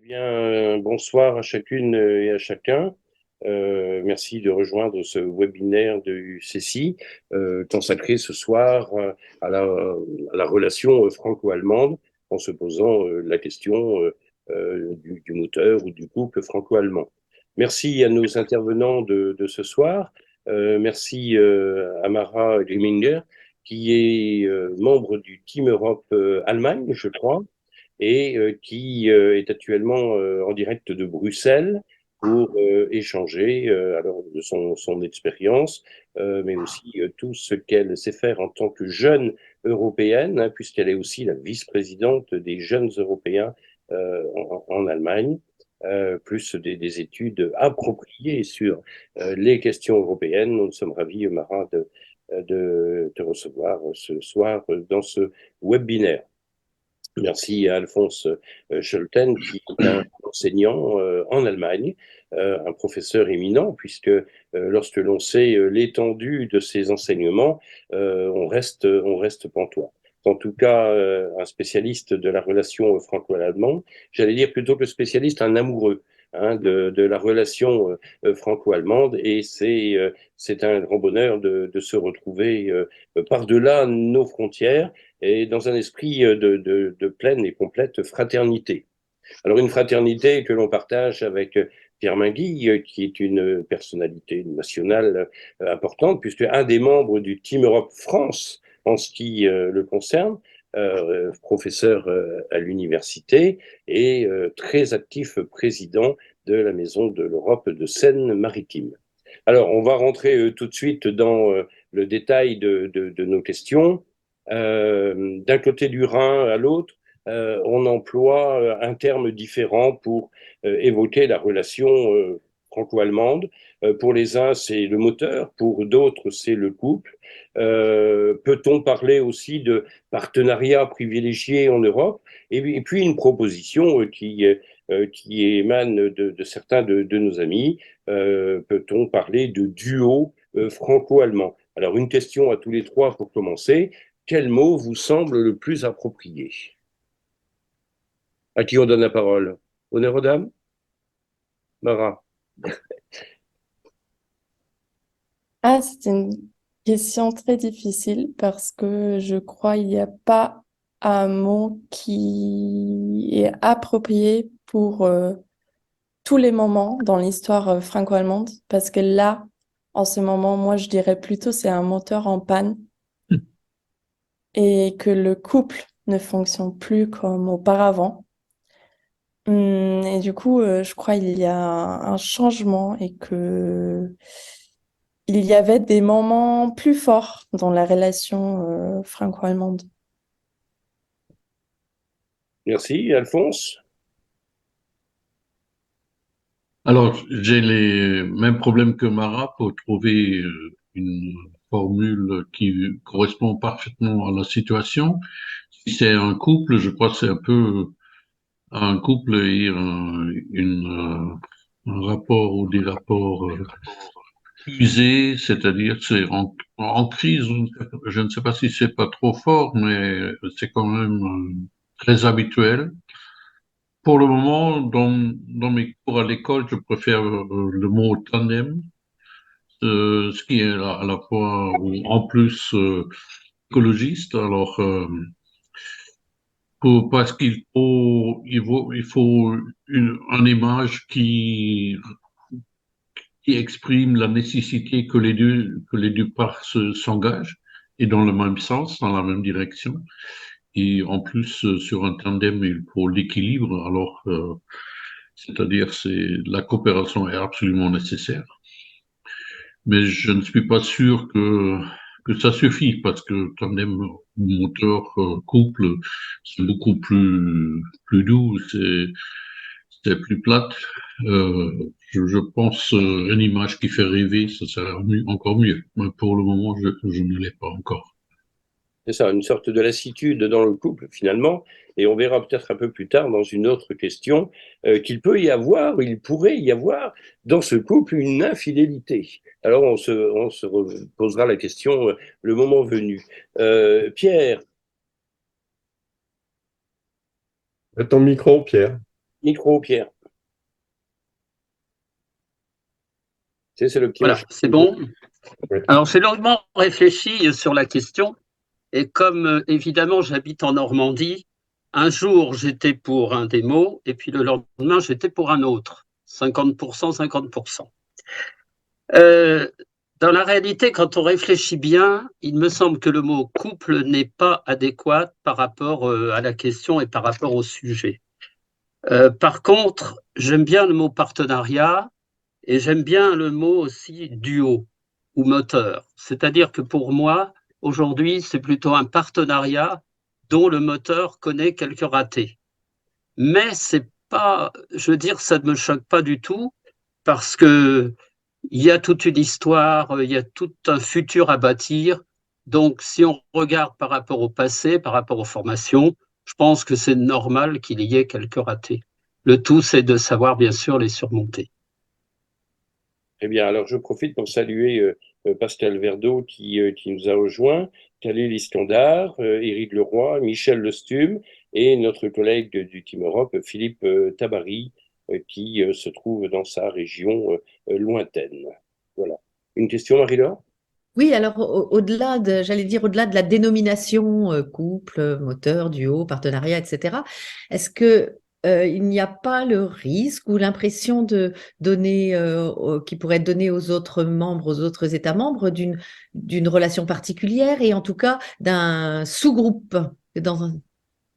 Eh bien, bonsoir à chacune et à chacun. Merci de rejoindre ce webinaire de CECI consacré ce soir à la relation franco-allemande en se posant la question du moteur ou du couple franco-allemand. Merci à nos intervenants de ce soir. Merci à Mara Grimminger, qui est membre du Team Europe Allemagne, je crois, et qui est actuellement en direct de Bruxelles pour échanger alors de son expérience, mais aussi tout ce qu'elle sait faire en tant que jeune européenne, hein, puisqu'elle est aussi la vice-présidente des jeunes européens en Allemagne. Plus des études appropriées sur les questions européennes. Nous sommes ravis, Mara, de te recevoir ce soir dans ce webinaire. Merci à Alphonse Scholten, qui est un enseignant en Allemagne, un professeur éminent, puisque lorsque l'on sait l'étendue de ses enseignements, on reste pantois. En tout cas, un spécialiste de la relation franco-allemande, j'allais dire plutôt que spécialiste, un amoureux, hein, de la relation franco-allemande, et c'est un grand bonheur de se retrouver par-delà nos frontières et dans un esprit de pleine et complète fraternité. Alors une fraternité que l'on partage avec Pierre Mainguy, qui est une personnalité nationale importante, puisque un des membres du Team Europe France, en ce qui le concerne, professeur à l'université et très actif président de la Maison de l'Europe de Seine-Maritime. Alors, on va rentrer tout de suite dans le détail de nos questions. D'un côté du Rhin à l'autre, on emploie un terme différent pour évoquer la relation franco-allemande. Pour les uns, c'est le moteur, pour d'autres, c'est le couple. Peut-on parler aussi de partenariat privilégié en Europe? Et puis une proposition qui émane de certains de nos amis. Peut-on parler de duo franco-allemand? Alors une question à tous les trois pour commencer. Quel mot vous semble le plus approprié? À qui on donne la parole? Honneur aux dames? Mara. Ah, c'est une question très difficile parce que je crois qu'il n'y a pas un mot qui est approprié pour tous les moments dans l'histoire franco-allemande parce que là, en ce moment, moi, je dirais plutôt c'est un moteur en panne et que le couple ne fonctionne plus comme auparavant. Et du coup, je crois qu'il y a un changement et que il y avait des moments plus forts dans la relation franco-allemande. Merci. Alphonse? Alors, j'ai les mêmes problèmes que Mara pour trouver une formule qui correspond parfaitement à la situation. Si c'est un couple, je crois que c'est un peu un couple et un rapport ou des rapports usés, c'est-à-dire c'est en crise. Je ne sais pas si c'est pas trop fort, mais c'est quand même très habituel. Pour le moment, dans mes cours à l'école, je préfère le mot tandem, ce qui est à la fois ou en plus écologiste. Alors, parce il faut une image qui exprime la nécessité que les deux parts s'engagent et dans le même sens, dans la même direction. Et en plus, sur un tandem, il faut l'équilibre. Alors, c'est-à-dire, la coopération est absolument nécessaire. Mais je ne suis pas sûr que ça suffit parce que tandem, moteur, couple, c'est beaucoup plus doux, c'est plus plate. Je pense une image qui fait rêver, ça sera encore mieux. Mais pour le moment, je ne l'ai pas encore. C'est ça, une sorte de lassitude dans le couple finalement, et on verra peut-être un peu plus tard dans une autre question qu'il peut y avoir, il pourrait y avoir dans ce couple une infidélité. Alors on se posera la question le moment venu. Pierre, Ton micro, Pierre. Micro, Pierre. C'est le petit Voilà, machin. c'est bon. Oui. Alors, j'ai longuement réfléchi sur la question, et comme évidemment j'habite en Normandie, un jour j'étais pour un des mots, et puis le lendemain j'étais pour un autre. 50%, 50%. Dans la réalité, quand on réfléchit bien, il me semble que le mot couple n'est pas adéquat par rapport à la question et par rapport au sujet. Par contre, j'aime bien le mot partenariat et j'aime bien le mot aussi duo ou moteur. C'est-à-dire que pour moi, aujourd'hui, c'est plutôt un partenariat dont le moteur connaît quelques ratés. Mais c'est pas, je veux dire, ça ne me choque pas du tout parce que il y a toute une histoire, il y a tout un futur à bâtir. Donc, si on regarde par rapport au passé, par rapport aux formations, je pense que c'est normal qu'il y ait quelques ratés. Le tout, c'est de savoir, bien sûr, les surmonter. Eh bien, alors je profite pour saluer Pascal Verdeau qui nous a rejoint, Khalil Iskandar, Éric Leroy, Michel Lestume et notre collègue du Team Europe, Philippe Tabary, qui se trouve dans sa région lointaine. Voilà. Une question, Marie-Laure? Oui, alors au-delà de, j'allais dire au-delà de la dénomination couple, moteur, duo, partenariat, etc., est-ce que il n'y a pas le risque ou l'impression de donner, qui pourrait être donnée aux autres membres, aux autres États membres, d'une relation particulière et en tout cas d'un sous-groupe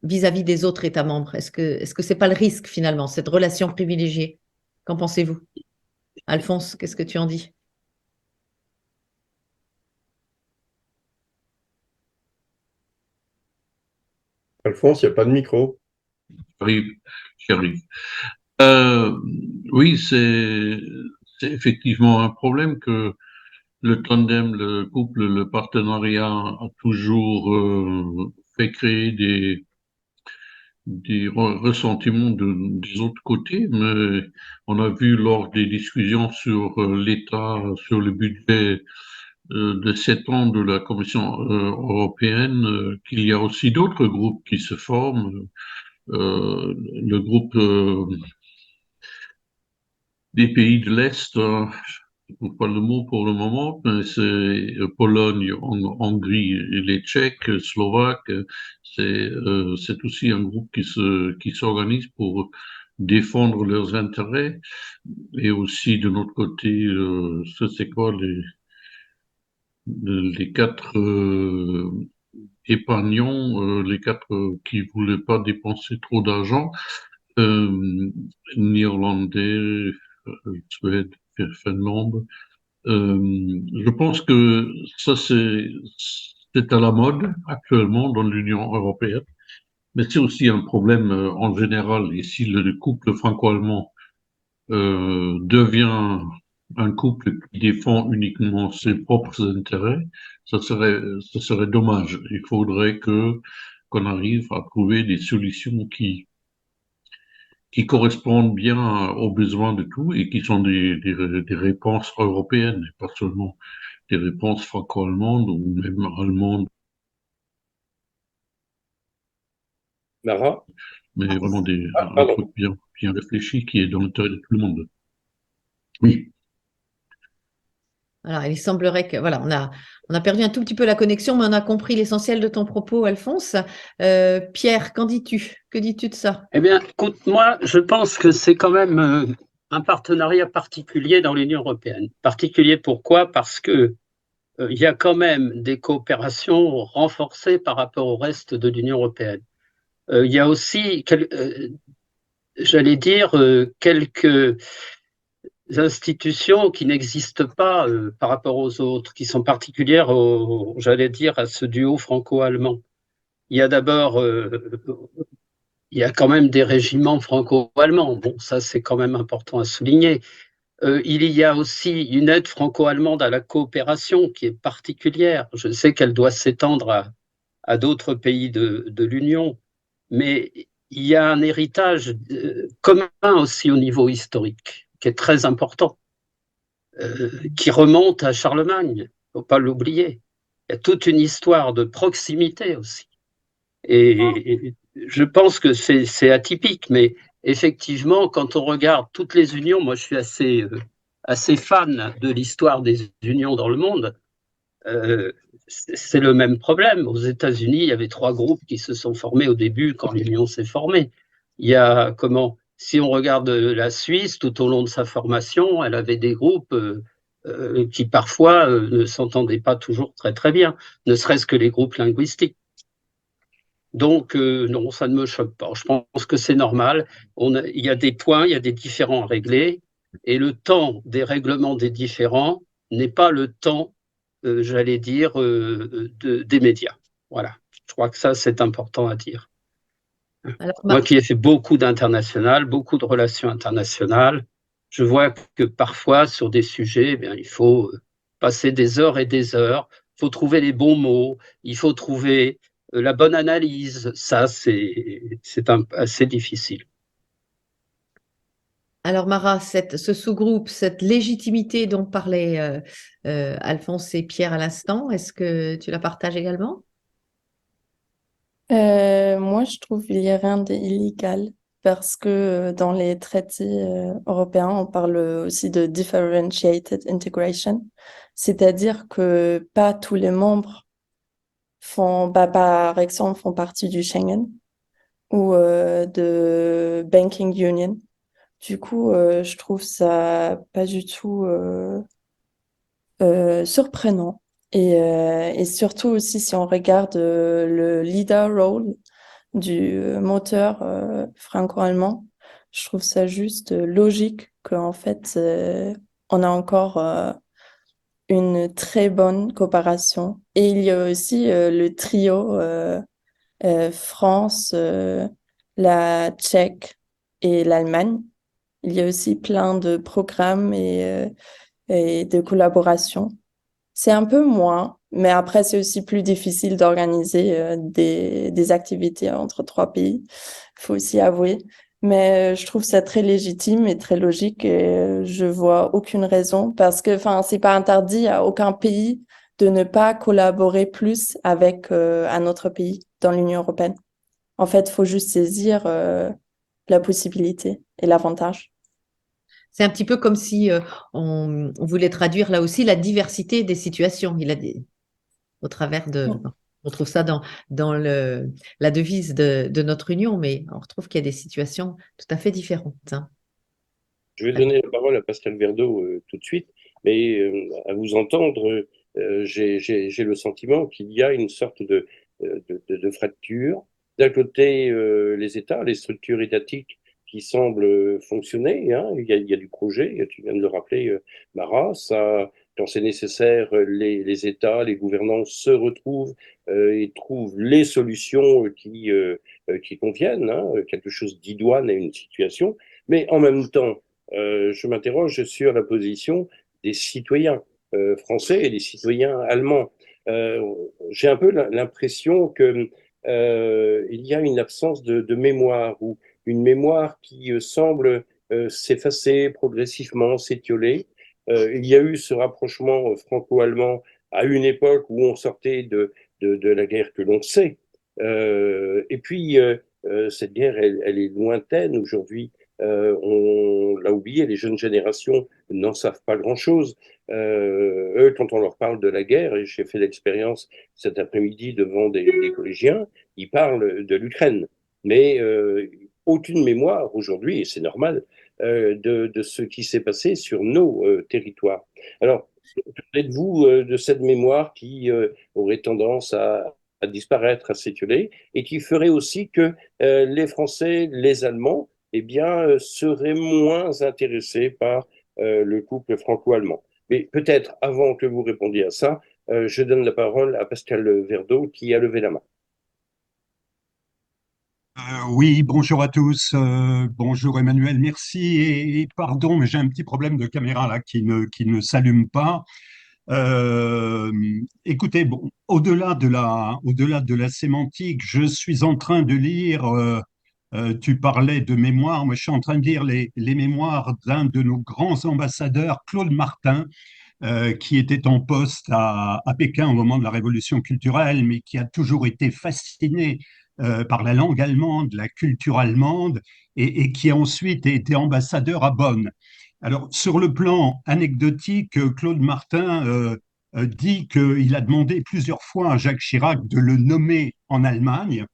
vis-à-vis des autres États membres? Est-ce que c'est pas le risque finalement, cette relation privilégiée? Qu'en pensez-vous? Alphonse, qu'est-ce que tu en dis? Alphonse, il n'y a pas de micro. J'y arrive. Euh, oui, c'est effectivement un problème que le tandem, le couple, le partenariat a toujours fait créer des ressentiments des autres côtés, mais on a vu lors des discussions sur l'État, sur le budget de 7 ans de la Commission européenne, qu'il y a aussi d'autres groupes qui se forment. Le groupe des pays de l'Est, je ne trouve pas le mot pour le moment, mais c'est Pologne, Hongrie et les Tchèques, Slovaques. C'est aussi un groupe qui s'organise pour défendre leurs intérêts. Et aussi de notre côté, c'est quoi les quatre épargnants, les quatre qui voulaient pas dépenser trop d'argent, néerlandais, Suède, Finlande. Je pense que ça, c'est à la mode actuellement dans l'Union européenne, mais c'est aussi un problème en général. Et si le couple franco-allemand devient un couple qui défend uniquement ses propres intérêts, ça serait dommage. Il faudrait qu'on arrive à trouver des solutions qui correspondent bien aux besoins de tous et qui sont des réponses européennes, et pas seulement des réponses franco-allemandes ou même allemandes, Lara? mais vraiment un Pardon. truc bien réfléchi qui est dans l'intérêt de tout le monde. Oui. Alors, il semblerait que, voilà, on a perdu un tout petit peu la connexion, mais on a compris l'essentiel de ton propos, Alphonse. Pierre, qu'en dis-tu? Que dis-tu de ça? Eh bien, écoute, moi, je pense que c'est quand même un partenariat particulier dans l'Union européenne. Particulier pourquoi? Parce que il y a quand même des coopérations renforcées par rapport au reste de l'Union européenne. Il y a aussi, j'allais dire, quelques institutions qui n'existent pas par rapport aux autres, qui sont particulières, j'allais dire, à ce duo franco-allemand. Il y a d'abord, il y a quand même des régiments franco-allemands. Bon, ça, c'est quand même important à souligner. Il y a aussi une aide franco-allemande à la coopération qui est particulière. Je sais qu'elle doit s'étendre à d'autres pays de l'Union, mais il y a un héritage commun aussi au niveau historique, qui est très important, qui remonte à Charlemagne, il ne faut pas l'oublier. Il y a toute une histoire de proximité aussi. Et je pense que c'est atypique, mais effectivement, quand on regarde toutes les unions, moi je suis assez fan de l'histoire des unions dans le monde. C'est le même problème. Aux États-Unis, il y avait 3 groupes qui se sont formés au début quand l'Union s'est formée. Il y a si on regarde la Suisse, tout au long de sa formation, elle avait des groupes qui parfois ne s'entendaient pas toujours très très bien, ne serait-ce que les groupes linguistiques. Donc non, ça ne me choque pas. Je pense que c'est normal. Il y a des points, il y a des différends à régler, et le temps des règlements des différends n'est pas le temps j'allais dire, des médias. Voilà. Je crois que ça, c'est important à dire. Alors, Moi qui ai fait beaucoup d'international, beaucoup de relations internationales, je vois que parfois, sur des sujets, eh bien, il faut passer des heures et des heures, il faut trouver les bons mots, il faut trouver la bonne analyse. Ça, c'est assez difficile. alors Mara, ce sous-groupe, cette légitimité dont parlaient Alphonse et Pierre à l'instant, est-ce que tu la partages également? Moi, je trouve qu'il n'y a rien d'illégal parce que dans les traités européens, on parle aussi de differentiated integration, c'est-à-dire que pas tous les membres par exemple, font partie du Schengen ou de Banking Union. Du coup, je trouve ça pas du tout surprenant. Et surtout aussi, si on regarde le leader role du moteur franco-allemand, je trouve ça juste logique qu'en fait, on a encore une très bonne coopération. Et il y a aussi le trio France, la Tchèque et l'Allemagne. Il y a aussi plein de programmes et de collaborations. C'est un peu moins, mais après, c'est aussi plus difficile d'organiser des activités entre 3 pays, il faut aussi avouer. Mais je trouve ça très légitime et très logique et je vois aucune raison parce que, enfin, c'est pas interdit à aucun pays de ne pas collaborer plus avec un autre pays dans l'Union européenne. En fait, il faut juste saisir la possibilité et l'avantage. C'est un petit peu comme si on voulait traduire là aussi la diversité des situations. Au travers de, on trouve ça dans la devise de notre union, mais on retrouve qu'il y a des situations tout à fait différentes, hein. Je vais donner la parole à Pascal Verdeau tout de suite, mais à vous entendre, j'ai le sentiment qu'il y a une sorte de fracture. D'un côté, les États, les structures étatiques qui semblent fonctionner, hein. Il y a du projet, tu viens de le rappeler, Mara, ça, quand c'est nécessaire, les États, les gouvernants se retrouvent et trouvent les solutions qui conviennent, hein, quelque chose d'idoine à une situation, mais en même temps, je m'interroge sur la position des citoyens français et des citoyens allemands. J'ai un peu l'impression que il y a une absence de mémoire ou une mémoire qui semble s'effacer progressivement, s'étioler. Il y a eu ce rapprochement franco-allemand à une époque où on sortait de la guerre que l'on sait. Et puis, cette guerre, elle est lointaine aujourd'hui. On l'a oublié, les jeunes générations n'en savent pas grand-chose. Eux, quand on leur parle de la guerre, et j'ai fait l'expérience cet après-midi devant des collégiens, ils parlent de l'Ukraine. Mais aucune mémoire aujourd'hui, et c'est normal, de ce qui s'est passé sur nos territoires. Alors, êtes-vous de cette mémoire qui aurait tendance à disparaître, à s'étioler, et qui ferait aussi que les Français, les Allemands, eh bien, seraient moins intéressés par le couple franco-allemand. Mais peut-être, avant que vous répondiez à ça, je donne la parole à Pascal Verdeau qui a levé la main. Oui, bonjour à tous. Bonjour Emmanuel, merci et pardon, mais j'ai un petit problème de caméra là qui ne s'allume pas. Écoutez, bon, au-delà de la sémantique, je suis en train de lire. Tu parlais de mémoire, moi je suis en train de lire les mémoires d'un de nos grands ambassadeurs, Claude Martin, qui était en poste à Pékin au moment de la Révolution culturelle, mais qui a toujours été fasciné par la langue allemande, la culture allemande, et qui a ensuite été ambassadeur à Bonn. Alors, sur le plan anecdotique, Claude Martin dit qu'il a demandé plusieurs fois à Jacques Chirac de le nommer en Allemagne,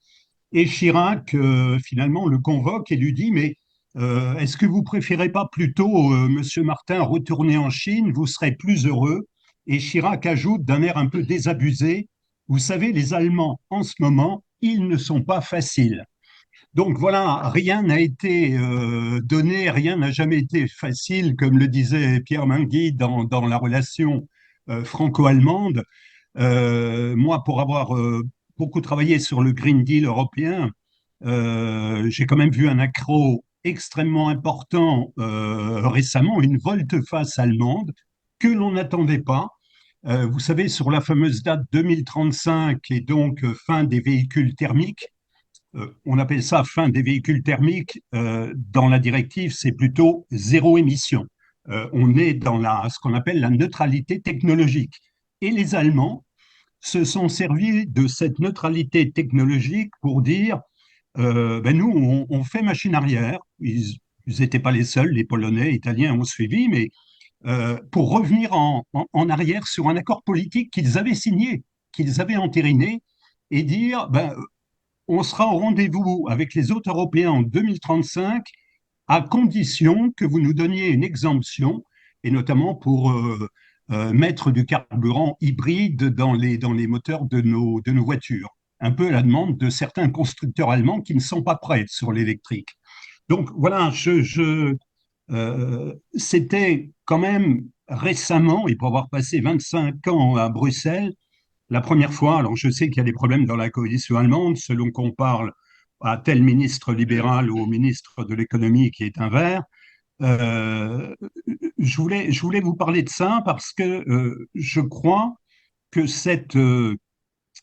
et Chirac finalement le convoque et lui dit, mais est-ce que vous préférez pas plutôt, Monsieur Martin, retourner en Chine, vous serez plus heureux. Et Chirac ajoute d'un air un peu désabusé, vous savez, les Allemands en ce moment, ils ne sont pas faciles. Donc voilà, rien n'a été donné, rien n'a jamais été facile, comme le disait Pierre Mingui dans la relation franco-allemande. Moi, pour avoir beaucoup travaillé sur le Green Deal européen, j'ai quand même vu un accroc extrêmement important récemment, une volte-face allemande que l'on n'attendait pas. Vous savez, sur la fameuse date 2035 et donc fin des véhicules thermiques, on appelle ça fin des véhicules thermiques. Dans la directive, c'est plutôt zéro émission. On est dans ce qu'on appelle la neutralité technologique. Et les Allemands se sont servis de cette neutralité technologique pour dire, ben nous, on fait machine arrière. Ils n'étaient pas les seuls, les Polonais, Italiens ont suivi, mais pour revenir en arrière sur un accord politique qu'ils avaient signé, qu'ils avaient entériné, et dire, ben, on sera au rendez-vous avec les autres Européens en 2035 à condition que vous nous donniez une exemption, et notamment pour mettre du carburant hybride dans les moteurs de nos voitures, un peu à la demande de certains constructeurs allemands qui ne sont pas prêts sur l'électrique. Donc voilà, c'était quand même récemment, et pour avoir passé 25 ans à Bruxelles, la première fois. Alors je sais qu'il y a des problèmes dans la coalition allemande, selon qu'on parle à tel ministre libéral ou au ministre de l'économie qui est un vert. Euh, je voulais vous parler de ça parce que je crois que cette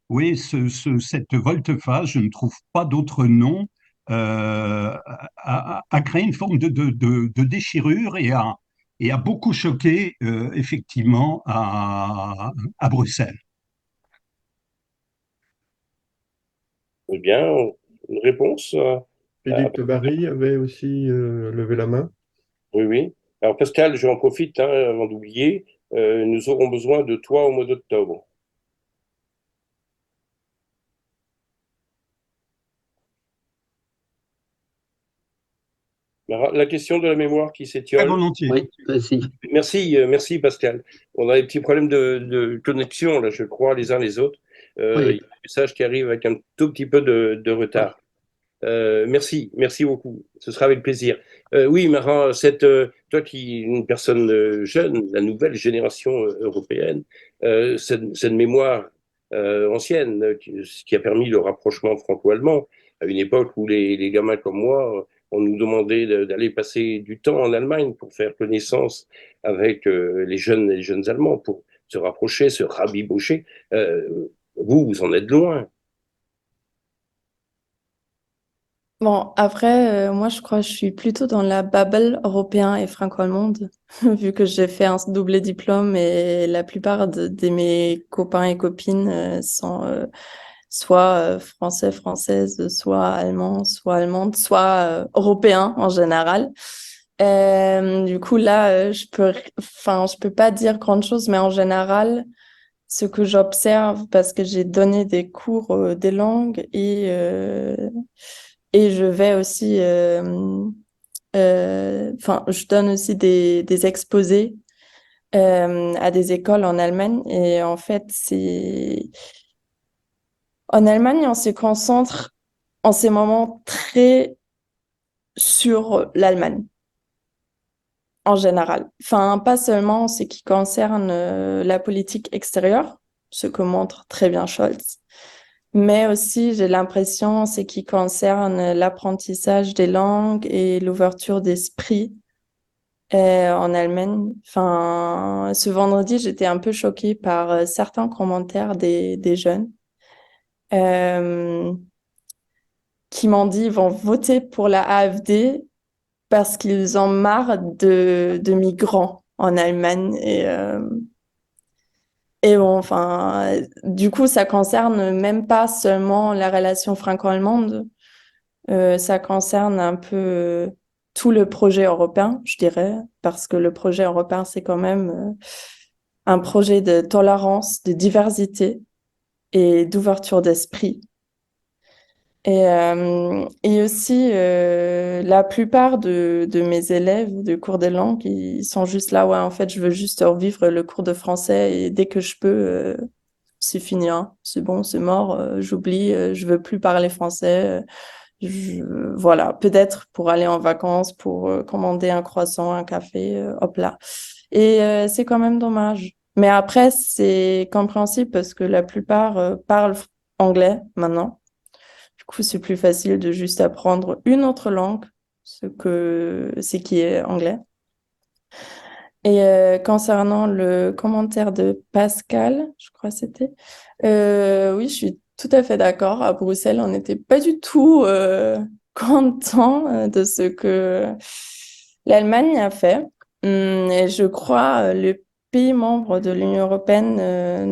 volte-face, je ne trouve pas d'autre nom, a créé une forme de déchirure et a beaucoup choqué effectivement à Bruxelles. Eh bien, une réponse? Philippe Barry avait aussi levé la main. Oui, oui. Alors, Pascal, j'en profite hein, avant d'oublier. Nous aurons besoin de toi au mois d'octobre. La question de la mémoire qui Très s'étiole. volontiers. Oui, vas-y. Merci, merci Pascal. On a des petits problèmes de connexion, là, je crois, les uns les autres. Oui. Il y a un message qui arrive avec un tout petit peu de retard. Merci, merci beaucoup. Ce sera avec plaisir. Oui, Marin, toi qui es une personne jeune, la nouvelle génération européenne, cette mémoire ancienne qui a permis le rapprochement franco-allemand à une époque où les gamins comme moi, on nous demandait d'aller passer du temps en Allemagne pour faire connaissance avec les jeunes Allemands, pour se rapprocher, se rabibocher. Vous en êtes loin. Bon, après, moi, je crois que je suis plutôt dans la bubble européen et franco-allemande, vu que j'ai fait un double diplôme et la plupart de mes copains et copines sont soit français, françaises, soit allemandes, soit européens en général. Du coup, là, je peux pas dire grand-chose, mais en général, ce que j'observe, parce que j'ai donné des cours des langues et je vais aussi, je donne aussi des exposés à des écoles en Allemagne. Et en fait, en Allemagne, on se concentre en ces moments très sur l'Allemagne, en général. Enfin, pas seulement en ce qui concerne la politique extérieure, ce que montre très bien Scholz, mais aussi, j'ai l'impression, en ce qui concerne l'apprentissage des langues et l'ouverture d'esprit en Allemagne. Enfin, ce vendredi, j'étais un peu choquée par certains commentaires des jeunes euh, qui m'ont dit qu'ils vont voter pour la AfD parce qu'ils ont marre de migrants en Allemagne. Et bon, enfin, du coup, ça concerne même pas seulement la relation franco-allemande, ça concerne un peu tout le projet européen, je dirais, parce que le projet européen, c'est quand même un projet de tolérance, de diversité et d'ouverture d'esprit. Et aussi, la plupart de mes élèves de cours de langue, ils sont juste là, ouais, en fait, je veux juste revivre le cours de français et dès que je peux, c'est fini, hein. C'est bon, c'est mort, j'oublie, je veux plus parler français. Voilà, peut-être pour aller en vacances, pour commander un croissant, un café, hop là. Et c'est quand même dommage. Mais après, c'est compréhensible parce que la plupart parlent anglais maintenant. Du coup, c'est plus facile de juste apprendre une autre langue, ce qui est anglais. Et concernant le commentaire de Pascal, je crois que c'était, oui, je suis tout à fait d'accord. À Bruxelles, on n'était pas du tout content de ce que l'Allemagne a fait. Et je crois les pays membres de l'Union européenne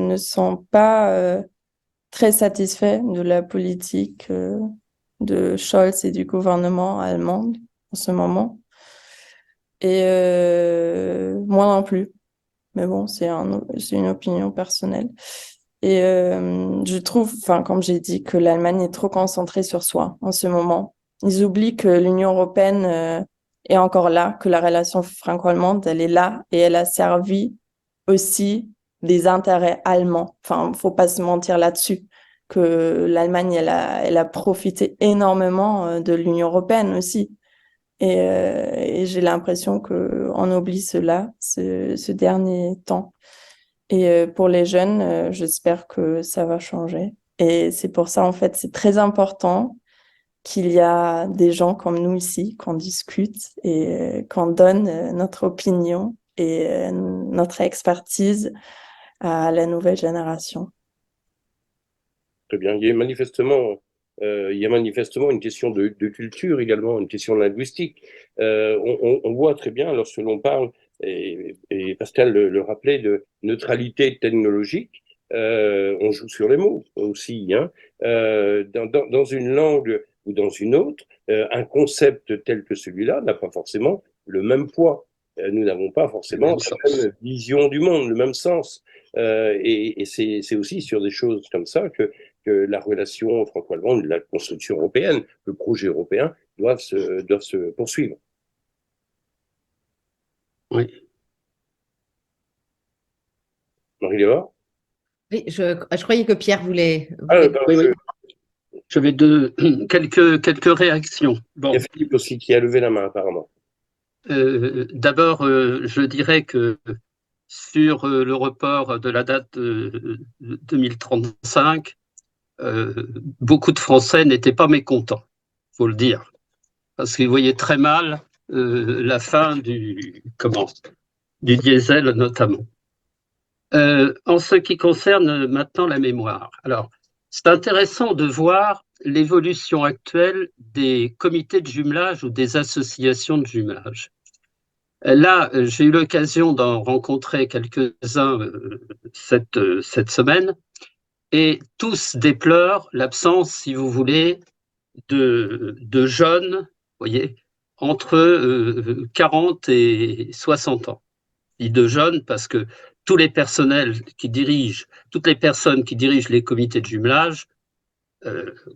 ne sont pas très satisfaits de la politique de Scholz et du gouvernement allemand en ce moment. Et moi non plus. Mais bon, c'est une opinion personnelle. Et je trouve, enfin, comme j'ai dit, que l'Allemagne est trop concentrée sur soi en ce moment. Ils oublient que l'Union européenne est encore là, que la relation franco-allemande, elle est là et elle a servi aussi des intérêts allemands. Enfin, faut pas se mentir là-dessus, que l'Allemagne, elle a profité énormément de l'Union européenne aussi. Et j'ai l'impression qu'on oublie cela, ce dernier temps. Et pour les jeunes, j'espère que ça va changer. Et c'est pour ça, en fait, c'est très important qu'il y a des gens comme nous ici, qu'on discute et qu'on donne notre opinion et notre expertise à la nouvelle génération. Très bien. Il y a manifestement une question de culture également, une question linguistique. On voit très bien lorsque l'on parle, et Pascal le rappelait, de neutralité technologique, on joue sur les mots aussi. Hein. Dans une langue ou dans une autre, un concept tel que celui-là n'a pas forcément le même poids. Nous n'avons pas forcément la même vision du monde, le même sens. Et c'est aussi sur des choses comme ça que la relation franco-allemande, la construction européenne, le projet européen doivent se poursuivre. Oui. Marie-Léa? Oui, je croyais que Pierre voulait. Oui, oui. Je vais quelques réactions. Bon. Il y a Philippe aussi qui a levé la main apparemment. D'abord, je dirais que sur le report de la date de 2035, beaucoup de Français n'étaient pas mécontents, il faut le dire, parce qu'ils voyaient très mal la fin du diesel notamment. En ce qui concerne maintenant la mémoire, alors c'est intéressant de voir l'évolution actuelle des comités de jumelage ou des associations de jumelage. Là, j'ai eu l'occasion d'en rencontrer quelques-uns cette semaine, et tous déplorent l'absence, si vous voulez, de jeunes, vous voyez, entre 40 et 60 ans. Je dis de jeunes parce que toutes les personnes qui dirigent les comités de jumelage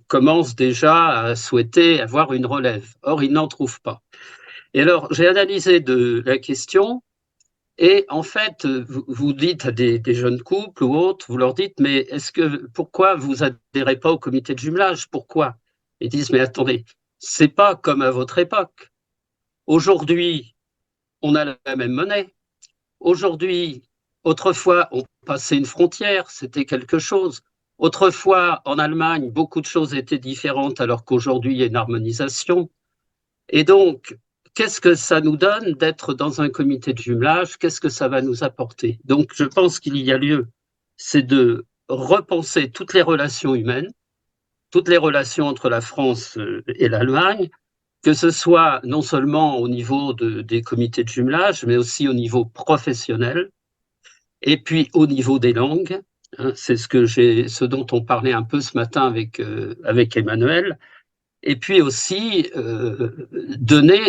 commencent déjà à souhaiter avoir une relève. Or, ils n'en trouvent pas. Et alors, j'ai analysé la question, et en fait, vous dites à des jeunes couples ou autres, vous leur dites, mais pourquoi vous adhérez pas au comité de jumelage? Pourquoi? Ils disent, mais attendez, c'est pas comme à votre époque. Aujourd'hui, on a la même monnaie. Aujourd'hui, autrefois, on passait une frontière, c'était quelque chose. Autrefois, en Allemagne, beaucoup de choses étaient différentes, alors qu'aujourd'hui, il y a une harmonisation. Et donc, qu'est-ce que ça nous donne d'être dans un comité de jumelage? Qu'est-ce que ça va nous apporter? Donc, je pense qu'il y a lieu, c'est de repenser toutes les relations humaines, toutes les relations entre la France et l'Allemagne, que ce soit non seulement au niveau des comités de jumelage, mais aussi au niveau professionnel. Et puis au niveau des langues, hein, c'est ce dont on parlait un peu ce matin avec Emmanuel. Et puis aussi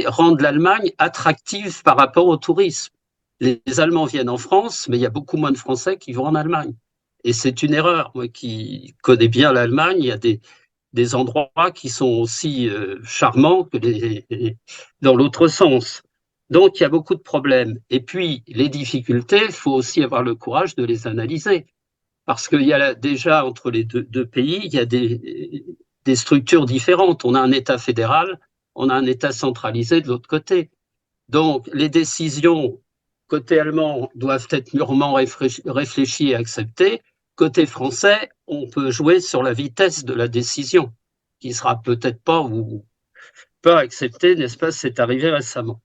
rendre l'Allemagne attractive par rapport au tourisme. Les Allemands viennent en France, mais il y a beaucoup moins de Français qui vont en Allemagne. Et c'est une erreur. Moi qui connais bien l'Allemagne, il y a des endroits qui sont aussi charmants que dans l'autre sens. Donc il y a beaucoup de problèmes. Et puis les difficultés, il faut aussi avoir le courage de les analyser. Parce qu'il y a déjà entre les deux pays, il y a des structures différentes. On a un État fédéral, on a un État centralisé de l'autre côté. Donc, les décisions côté allemand doivent être mûrement réfléchies et acceptées. Côté français, on peut jouer sur la vitesse de la décision, qui sera peut-être pas acceptée, n'est-ce pas? C'est arrivé récemment.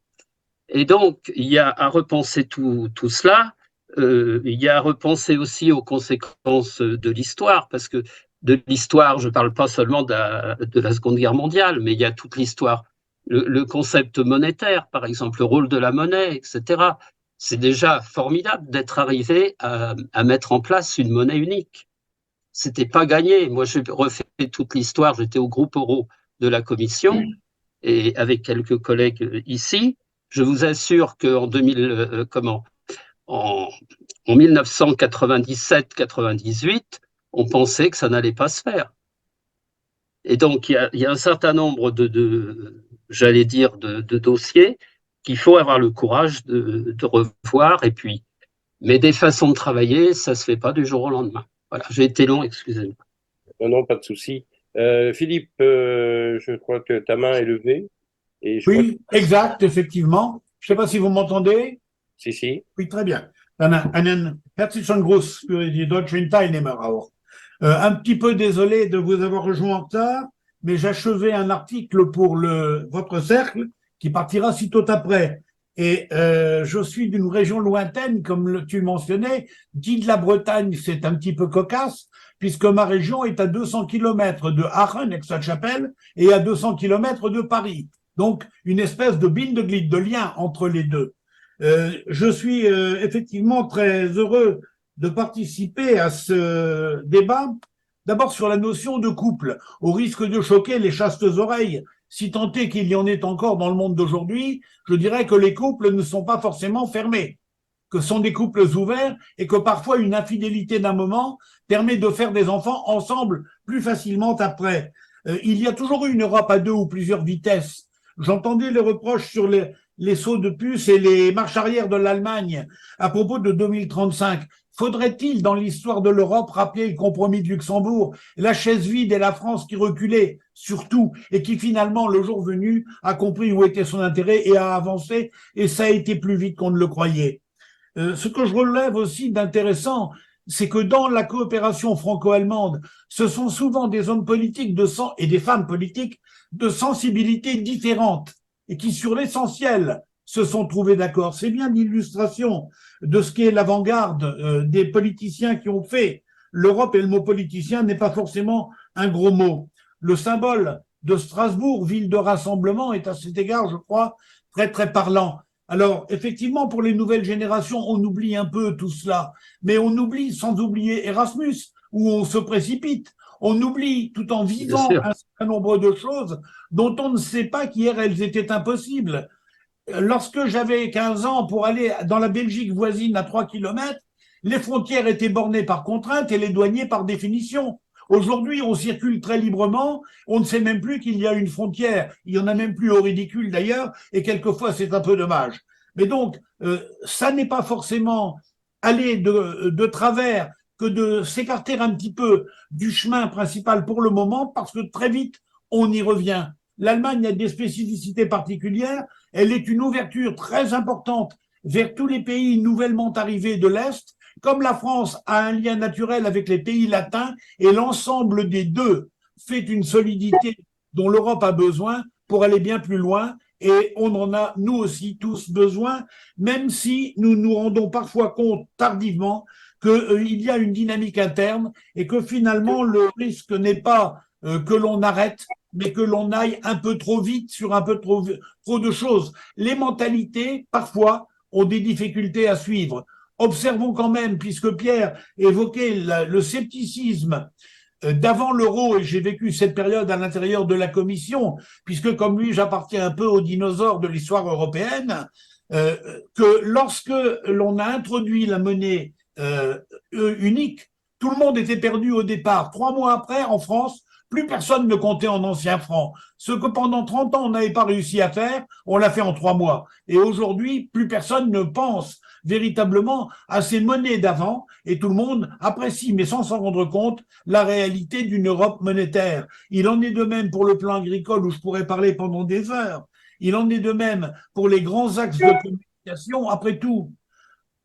Et donc, il y a à repenser tout cela. Il y a à repenser aussi aux conséquences de l'histoire, parce que de l'histoire, je ne parle pas seulement de la Seconde Guerre mondiale, mais il y a toute l'histoire, le concept monétaire, par exemple, le rôle de la monnaie, etc. C'est déjà formidable d'être arrivé à mettre en place une monnaie unique. C'était pas gagné. Moi, j'ai refait toute l'histoire, j'étais au groupe euro de la Commission, et avec quelques collègues ici. Je vous assure qu'en en 1997-98, on pensait que ça n'allait pas se faire. Et donc, il y a un certain nombre j'allais dire, de dossiers qu'il faut avoir le courage de revoir. Et puis, mais des façons de travailler, ça ne se fait pas du jour au lendemain. Voilà, j'ai été long, excusez-moi. Non, non, pas de souci. Philippe, je crois que ta main est levée. Et je Oui, exact, effectivement. Je ne sais pas si vous m'entendez. Si. Oui, très bien. Einen herzlichen Gruß für die deutschen Teilnehmer auch. Un petit peu désolé de vous avoir rejoint en retard, mais j'achevais un article pour votre cercle qui partira sitôt après. Et je suis d'une région lointaine, comme tu mentionnais, dit de la Bretagne, c'est un petit peu cocasse, puisque ma région est à 200 km de Aachen, Aix-la-Chapelle, et à 200 km de Paris. Donc, une espèce de Bindeglied, de lien entre les deux. Je suis effectivement très heureux de participer à ce débat, d'abord sur la notion de couple, au risque de choquer les chastes oreilles. Si tant est qu'il y en ait encore dans le monde d'aujourd'hui, je dirais que les couples ne sont pas forcément fermés, que ce sont des couples ouverts et que parfois une infidélité d'un moment permet de faire des enfants ensemble plus facilement après. Il y a toujours eu une Europe à deux ou plusieurs vitesses. J'entendais les reproches sur les sauts de puce et les marches arrière de l'Allemagne à propos de 2035. Faudrait-il, dans l'histoire de l'Europe, rappeler le compromis de Luxembourg, la chaise vide et la France qui reculait, surtout, et qui finalement, le jour venu, a compris où était son intérêt et a avancé, et ça a été plus vite qu'on ne le croyait. Ce que je relève aussi d'intéressant, c'est que dans la coopération franco-allemande, ce sont souvent des hommes politiques et des femmes politiques de sensibilités différentes et qui, sur l'essentiel, se sont trouvés d'accord. C'est bien l'illustration de ce qu'est l'avant-garde des politiciens qui ont fait l'Europe, et le mot politicien n'est pas forcément un gros mot. Le symbole de Strasbourg, ville de rassemblement, est à cet égard, je crois, très très parlant. Alors, effectivement, pour les nouvelles générations, on oublie un peu tout cela, mais on oublie sans oublier Erasmus, où on se précipite. On oublie, tout en vivant un certain nombre de choses dont on ne sait pas qu'hier elles étaient impossibles. Lorsque j'avais 15 ans, pour aller dans la Belgique voisine à 3 km, les frontières étaient bornées par contrainte et les douaniers par définition. Aujourd'hui, on circule très librement, on ne sait même plus qu'il y a une frontière. Il n'y en a même plus au ridicule d'ailleurs, et quelquefois c'est un peu dommage. Mais donc, ça n'est pas forcément aller de travers que de s'écarter un petit peu du chemin principal pour le moment, parce que très vite, on y revient. L'Allemagne a des spécificités particulières, elle est une ouverture très importante vers tous les pays nouvellement arrivés de l'Est, comme la France a un lien naturel avec les pays latins, et l'ensemble des deux fait une solidité dont l'Europe a besoin pour aller bien plus loin, et on en a, nous aussi, tous besoin, même si nous nous rendons parfois compte tardivement qu'il y a une dynamique interne et que finalement, le risque n'est pas que l'on arrête, mais que l'on aille un peu trop vite sur un peu trop de choses. Les mentalités, parfois, ont des difficultés à suivre. observons quand même, puisque Pierre évoquait le scepticisme d'avant l'euro, et j'ai vécu cette période à l'intérieur de la Commission, puisque comme lui, j'appartiens un peu aux dinosaures de l'histoire européenne, que lorsque l'on a introduit la monnaie unique, tout le monde était perdu au départ. 3 mois après, en France, plus personne ne comptait en anciens francs. Ce que pendant 30 ans, on n'avait pas réussi à faire, on l'a fait en 3 mois. Et aujourd'hui, plus personne ne pense véritablement à ces monnaies d'avant, et tout le monde apprécie, mais sans s'en rendre compte, la réalité d'une Europe monétaire. Il en est de même pour le plan agricole, où je pourrais parler pendant des heures. Il en est de même pour les grands axes de communication. Après tout,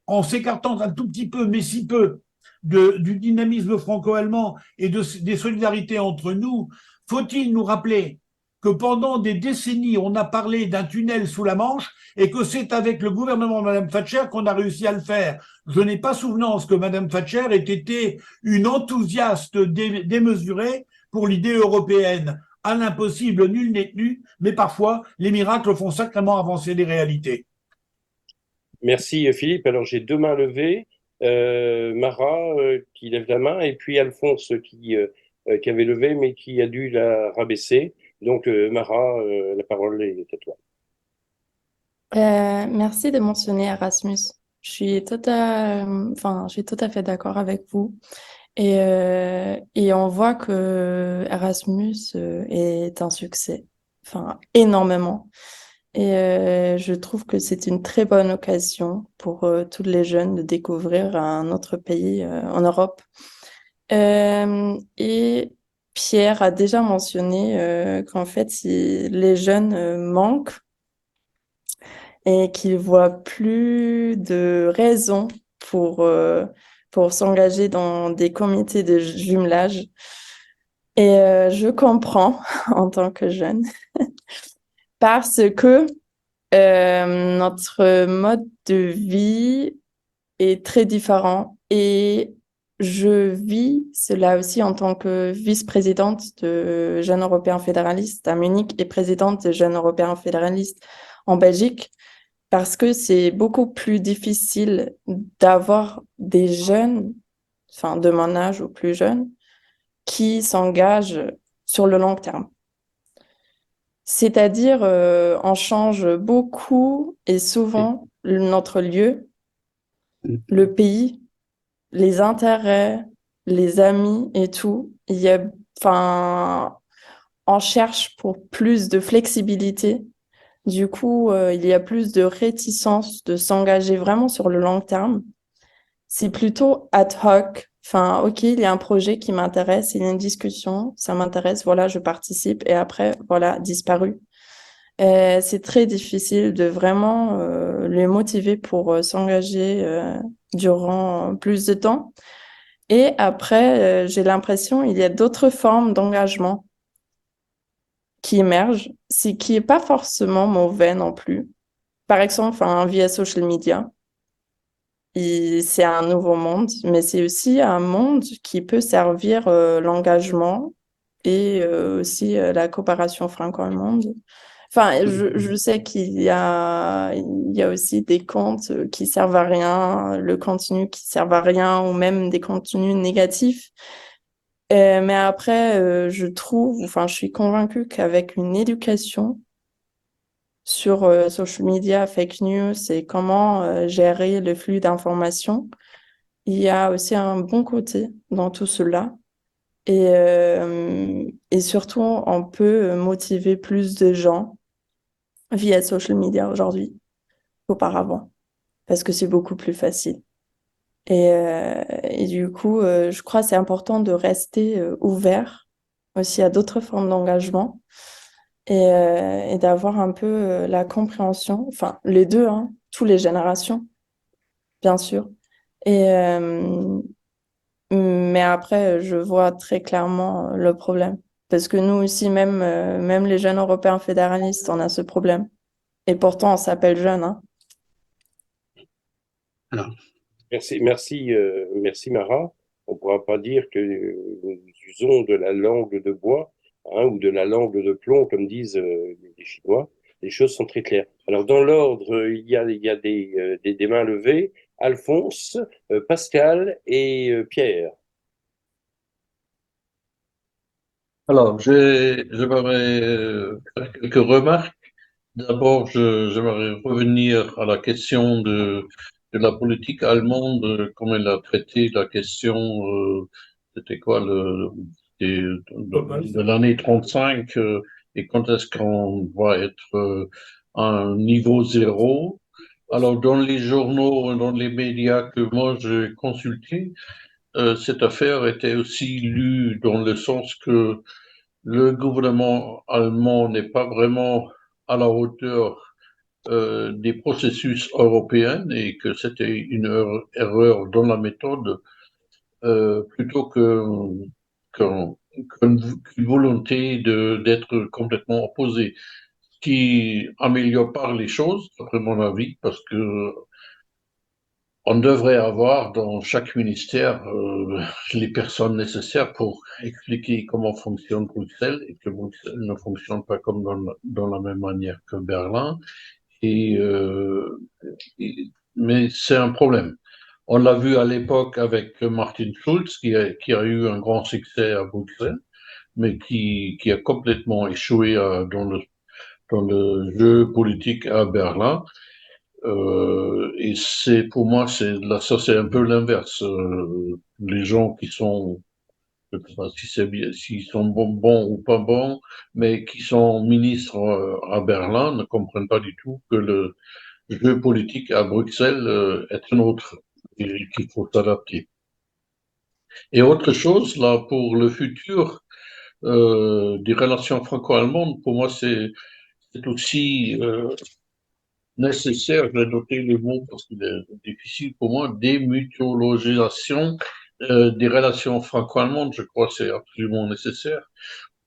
en s'écartant un tout petit peu, mais si peu, du dynamisme franco-allemand et des solidarités entre nous, faut-il nous rappeler que pendant des décennies, on a parlé d'un tunnel sous la Manche et que c'est avec le gouvernement de Mme Thatcher qu'on a réussi à le faire. Je n'ai pas souvenance que Mme Thatcher ait été une enthousiaste démesurée pour l'idée européenne. À l'impossible, nul n'est tenu, mais parfois, les miracles font sacrément avancer les réalités. Merci Philippe. Alors j'ai deux mains levées, Mara qui lève la main et puis Alphonse qui avait levé mais qui a dû la rabaisser. Donc Mara, la parole est à toi. Merci de mentionner Erasmus. Je suis je suis tout à fait d'accord avec vous. Et on voit que Erasmus est un succès, enfin énormément. Et je trouve que c'est une très bonne occasion pour tous les jeunes de découvrir un autre pays en Europe. Et Pierre a déjà mentionné qu'en fait, si les jeunes manquent et qu'ils voient plus de raisons pour s'engager dans des comités de jumelage. Et je comprends en tant que jeune parce que notre mode de vie est très différent et je vis cela aussi en tant que vice-présidente de Jeunes Européens fédéralistes à Munich et présidente de Jeunes Européens fédéralistes en Belgique, parce que c'est beaucoup plus difficile d'avoir des jeunes, enfin de mon âge ou plus jeunes, qui s'engagent sur le long terme. C'est-à-dire, on change beaucoup et souvent notre lieu, le pays, les intérêts, les amis et tout. On cherche pour plus de flexibilité. Du coup, il y a plus de réticence de s'engager vraiment sur le long terme. C'est plutôt ad hoc. Enfin, OK, il y a un projet qui m'intéresse, il y a une discussion, ça m'intéresse, voilà, je participe et après, voilà, disparu. C'est très difficile de vraiment les motiver pour s'engager durant plus de temps. Et après, j'ai l'impression il y a d'autres formes d'engagement qui émergent, qui est pas forcément mauvais non plus. Par exemple, via social media, c'est un nouveau monde, mais c'est aussi un monde qui peut servir l'engagement et aussi la coopération franco-allemande. Enfin, je sais il y a aussi des comptes qui servent à rien, le contenu qui sert à rien, ou même des contenus négatifs. Mais après, je suis convaincue qu'avec une éducation sur social media, fake news et comment gérer le flux d'informations, il y a aussi un bon côté dans tout cela. Et surtout, on peut motiver plus de gens via social media aujourd'hui qu'auparavant, parce que c'est beaucoup plus facile. Et du coup, je crois que c'est important de rester ouvert aussi à d'autres formes d'engagement et d'avoir un peu la compréhension, enfin les deux, hein, toutes les générations, bien sûr. Mais après, je vois très clairement le problème. Parce que nous aussi, même les jeunes européens fédéralistes, on a ce problème. Et pourtant, on s'appelle jeunes, hein. Alors, Merci Mara. On ne pourra pas dire que nous usons de la langue de bois ou de la langue de plomb, comme disent les Chinois. Les choses sont très claires. Alors dans l'ordre, il y a des mains levées. Alphonse, Pascal et Pierre. Alors, j'aimerais faire quelques remarques. D'abord, j'aimerais revenir à la question de la politique allemande, comme elle a traité la question, c'était quoi, de l'année 35, et quand est-ce qu'on va être à un niveau zéro. Alors, dans les journaux, dans les médias que moi j'ai consultés, cette affaire était aussi lue dans le sens que le gouvernement allemand n'est pas vraiment à la hauteur des processus européens et que c'était une erreur dans la méthode plutôt qu'une volonté d'être complètement opposé. Ce qui améliore pas les choses, d'après mon avis, parce que on devrait avoir dans chaque ministère les personnes nécessaires pour expliquer comment fonctionne Bruxelles et que Bruxelles ne fonctionne pas comme dans la même manière que Berlin. Et, mais c'est un problème. On l'a vu à l'époque avec Martin Schulz, qui a eu un grand succès à Bruxelles, mais qui a complètement échoué dans le jeu politique à Berlin. Et pour moi, ça c'est un peu l'inverse. Les gens qui sont, je ne sais pas si s'ils sont bons ou pas bons, mais qui sont ministres à Berlin ne comprennent pas du tout que le jeu politique à Bruxelles est un autre et qu'il faut s'adapter. Et autre chose, là, pour le futur des relations franco-allemandes, pour moi, c'est aussi nécessaire, je vais noter le mot parce qu'il est difficile pour moi, démutualisation des relations franco-allemandes, je crois que c'est absolument nécessaire.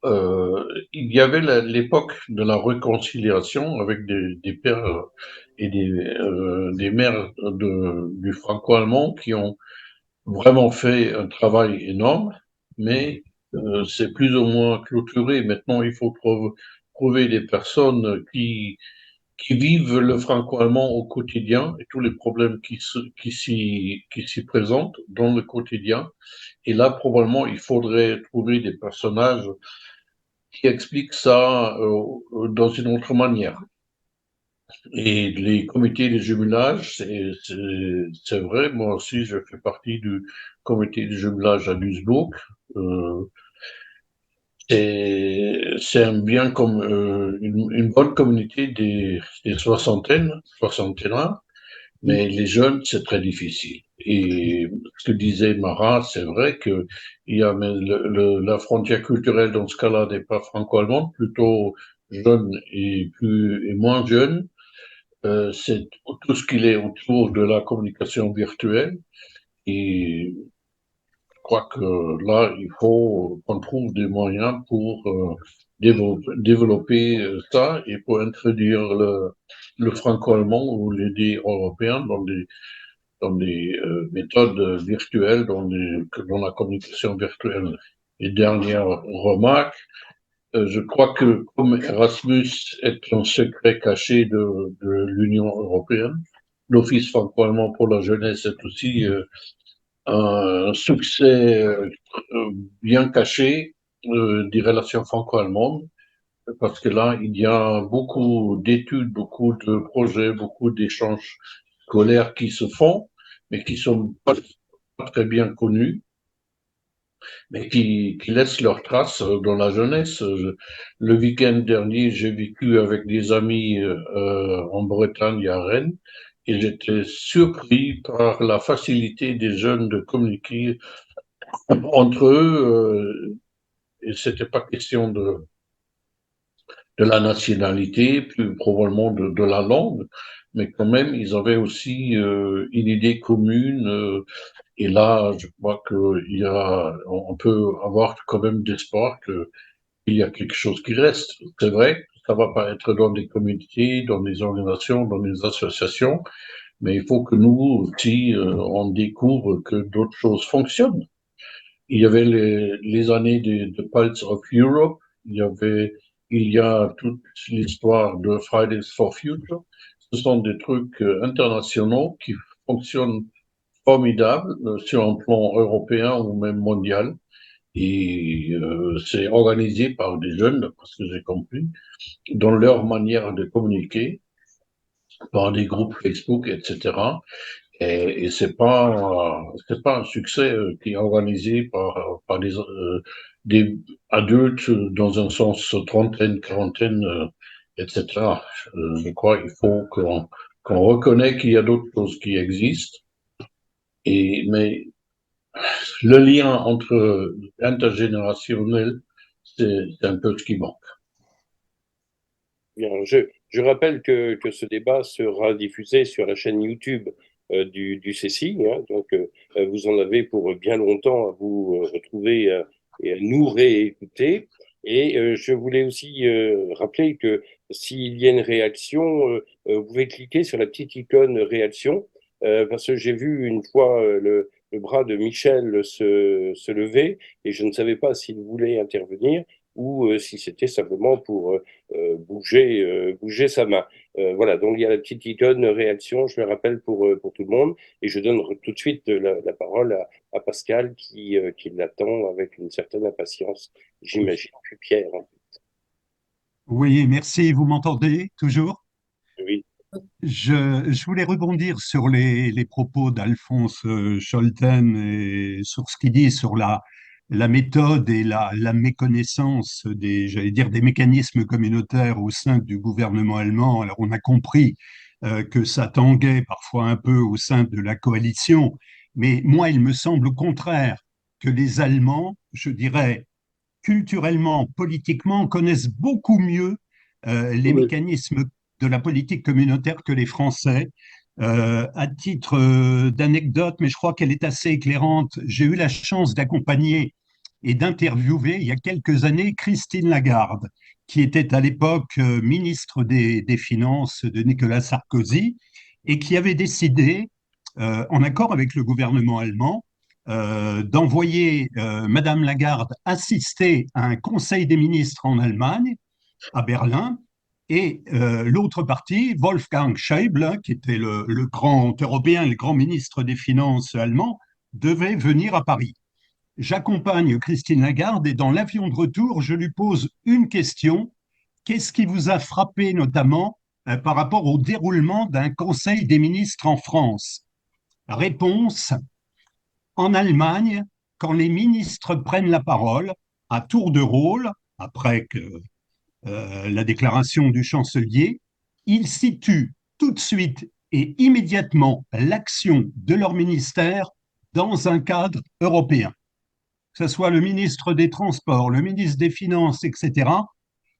Il y avait l'époque de la réconciliation avec des pères et des mères du franco-allemand qui ont vraiment fait un travail énorme, mais c'est plus ou moins clôturé. Maintenant, il faut trouver des personnes qui vivent le franco-allemand au quotidien et tous les problèmes qui s'y présentent dans le quotidien. Et là, probablement, il faudrait trouver des personnages qui expliquent ça dans une autre manière. Et les comités de jumelage, c'est vrai, moi aussi, je fais partie du comité de jumelage à Duisbourg. C'est un bien comme une bonne communauté des soixantenaires, mais les jeunes, c'est très difficile. Et ce que disait Marat, c'est vrai que mais la frontière culturelle dans ce cas-là n'est pas franco-allemande, plutôt jeune et moins jeune. C'est tout ce qu'il est autour de la communication virtuelle. Et je crois que là, il faut qu'on trouve des moyens pour développer ça et pour introduire le franco-allemand ou l'idée européenne dans des méthodes virtuelles, dans la communication virtuelle. Et dernière remarque, je crois que comme Erasmus est un secret caché de l'Union européenne, l'Office franco-allemand pour la jeunesse est aussi un succès bien caché des relations franco-allemandes, parce que là, il y a beaucoup d'études, beaucoup de projets, beaucoup d'échanges scolaires qui se font, mais qui sont pas très bien connus, mais qui laissent leurs traces dans la jeunesse. Le week-end dernier, j'ai vécu avec des amis en Bretagne, à Rennes, et j'étais surpris par la facilité des jeunes de communiquer entre eux, et c'était pas question de la nationalité, plus probablement de la langue, mais quand même, ils avaient aussi une idée commune. Et là, je crois on peut avoir quand même d'espoir qu'il y a quelque chose qui reste. C'est vrai, ça va pas être dans des communautés, dans des organisations, dans des associations, mais il faut que nous aussi, on découvre que d'autres choses fonctionnent. Il y avait les années de Pulse of Europe, il y a toute l'histoire de Fridays for Future. Ce sont des trucs internationaux qui fonctionne formidable sur un plan européen ou même mondial. Et c'est organisé par des jeunes, parce que j'ai compris, dans leur manière de communiquer, par des groupes Facebook, etc. Et c'est pas un succès qui est organisé par des adultes dans un sens trentaine, quarantaine, etc. Je crois qu'il faut qu'on reconnaisse qu'il y a d'autres choses qui existent. Mais le lien entre intergénérationnel, c'est un peu ce qui manque. Bien, je rappelle que ce débat sera diffusé sur la chaîne YouTube du CECI, hein, donc vous en avez pour bien longtemps à vous retrouver et à nous réécouter. Et je voulais aussi rappeler que s'il y a une réaction, vous pouvez cliquer sur la petite icône réaction, parce que j'ai vu une fois le bras de Michel se lever et je ne savais pas s'il voulait intervenir ou si c'était simplement pour bouger sa main. Voilà, donc il y a la petite icône réaction, je le rappelle pour tout le monde, et je donne tout de suite la parole à Pascal qui l'attend avec une certaine impatience, j'imagine. Puis Pierre, hein. Oui, merci. Vous m'entendez toujours? Oui. Je voulais rebondir sur les propos d'Alphonse Scholten et sur ce qu'il dit sur la méthode et la méconnaissance j'allais dire, des mécanismes communautaires au sein du gouvernement allemand. Alors, on a compris que ça tanguait parfois un peu au sein de la coalition, mais moi, il me semble au contraire que les Allemands, je dirais, culturellement, politiquement, connaissent beaucoup mieux les Oui. mécanismes de la politique communautaire que les Français. À titre d'anecdote, mais je crois qu'elle est assez éclairante, j'ai eu la chance d'accompagner et d'interviewer il y a quelques années Christine Lagarde, qui était à l'époque ministre des Finances de Nicolas Sarkozy et qui avait décidé, en accord avec le gouvernement allemand, d'envoyer Madame Lagarde assister à un conseil des ministres en Allemagne, à Berlin, et l'autre partie, Wolfgang Schäuble, qui était le grand européen, le grand ministre des Finances allemand, devait venir à Paris. J'accompagne Christine Lagarde et dans l'avion de retour, je lui pose une question. Qu'est-ce qui vous a frappé notamment par rapport au déroulement d'un conseil des ministres en France? Réponse: en Allemagne, quand les ministres prennent la parole à tour de rôle, après que la déclaration du chancelier, ils situent tout de suite et immédiatement l'action de leur ministère dans un cadre européen. Que ce soit le ministre des Transports, le ministre des Finances, etc.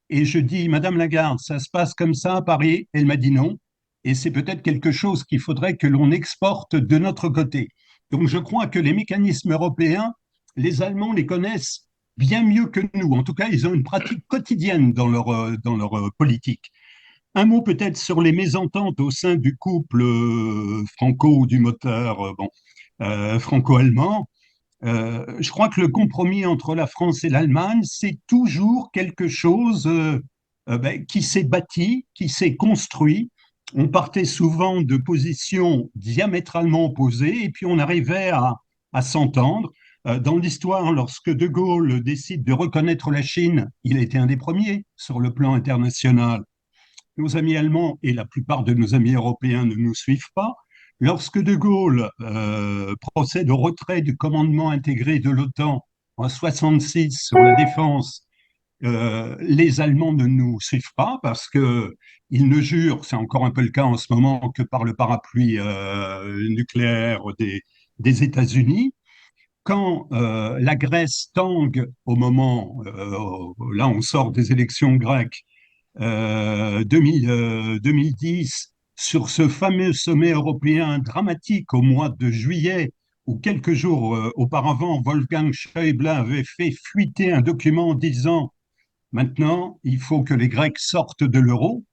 Et je dis, Madame Lagarde, ça se passe comme ça à Paris? Elle m'a dit non. Et c'est peut-être quelque chose qu'il faudrait que l'on exporte de notre côté. Donc je crois que les mécanismes européens, les Allemands les connaissent bien mieux que nous. En tout cas, ils ont une pratique quotidienne dans leur politique. Un mot peut-être sur les mésententes au sein du couple franco ou du moteur franco-allemand. Je crois que le compromis entre la France et l'Allemagne, c'est toujours quelque chose qui s'est bâti, qui s'est construit. On partait souvent de positions diamétralement opposées et puis on arrivait à s'entendre. Dans l'histoire, lorsque De Gaulle décide de reconnaître la Chine, il a été un des premiers sur le plan international. Nos amis allemands et la plupart de nos amis européens ne nous suivent pas. Lorsque De Gaulle procède au retrait du commandement intégré de l'OTAN en 1966 sur la défense, les Allemands ne nous suivent pas parce qu'ils ne jurent, c'est encore un peu le cas en ce moment, que par le parapluie nucléaire des États-Unis. Quand la Grèce tangue au moment, là on sort des élections grecques, 2010, sur ce fameux sommet européen dramatique au mois de juillet, où quelques jours auparavant, Wolfgang Schäuble avait fait fuiter un document disant « Maintenant, il faut que les Grecs sortent de l'euro »,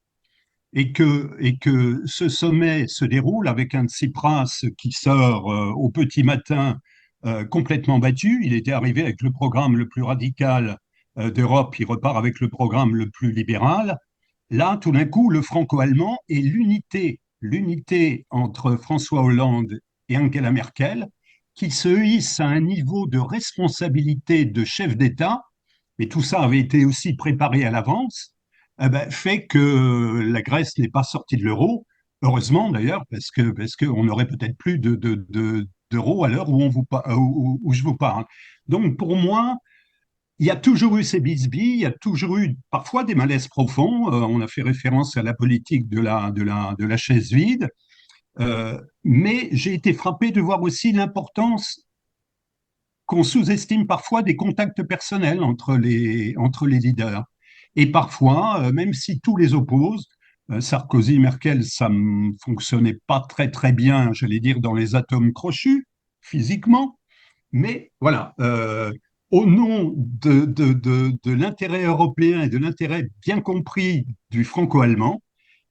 et que ce sommet se déroule avec un Tsipras qui sort au petit matin complètement battu. Il était arrivé avec le programme le plus radical d'Europe, il repart avec le programme le plus libéral. Là, tout d'un coup, le franco-allemand et l'unité l'unité entre François Hollande et Angela Merkel, qui se hissent à un niveau de responsabilité de chef d'État, mais tout ça avait été aussi préparé à l'avance, fait que la Grèce n'est pas sortie de l'euro. Heureusement d'ailleurs, parce qu'on n'aurait peut-être plus d'euros à l'heure où je vous parle. Donc pour moi, il y a toujours eu ces bisbilles, il y a toujours eu parfois des malaises profonds. On a fait référence à la politique de la chaise vide. Mais j'ai été frappé de voir aussi l'importance qu'on sous-estime parfois des contacts personnels entre les leaders. Et parfois, même si tous les opposent, Sarkozy, Merkel, ça ne fonctionnait pas très très bien, j'allais dire, dans les atomes crochus, physiquement. Mais voilà, au nom de l'intérêt européen et de l'intérêt bien compris du franco-allemand,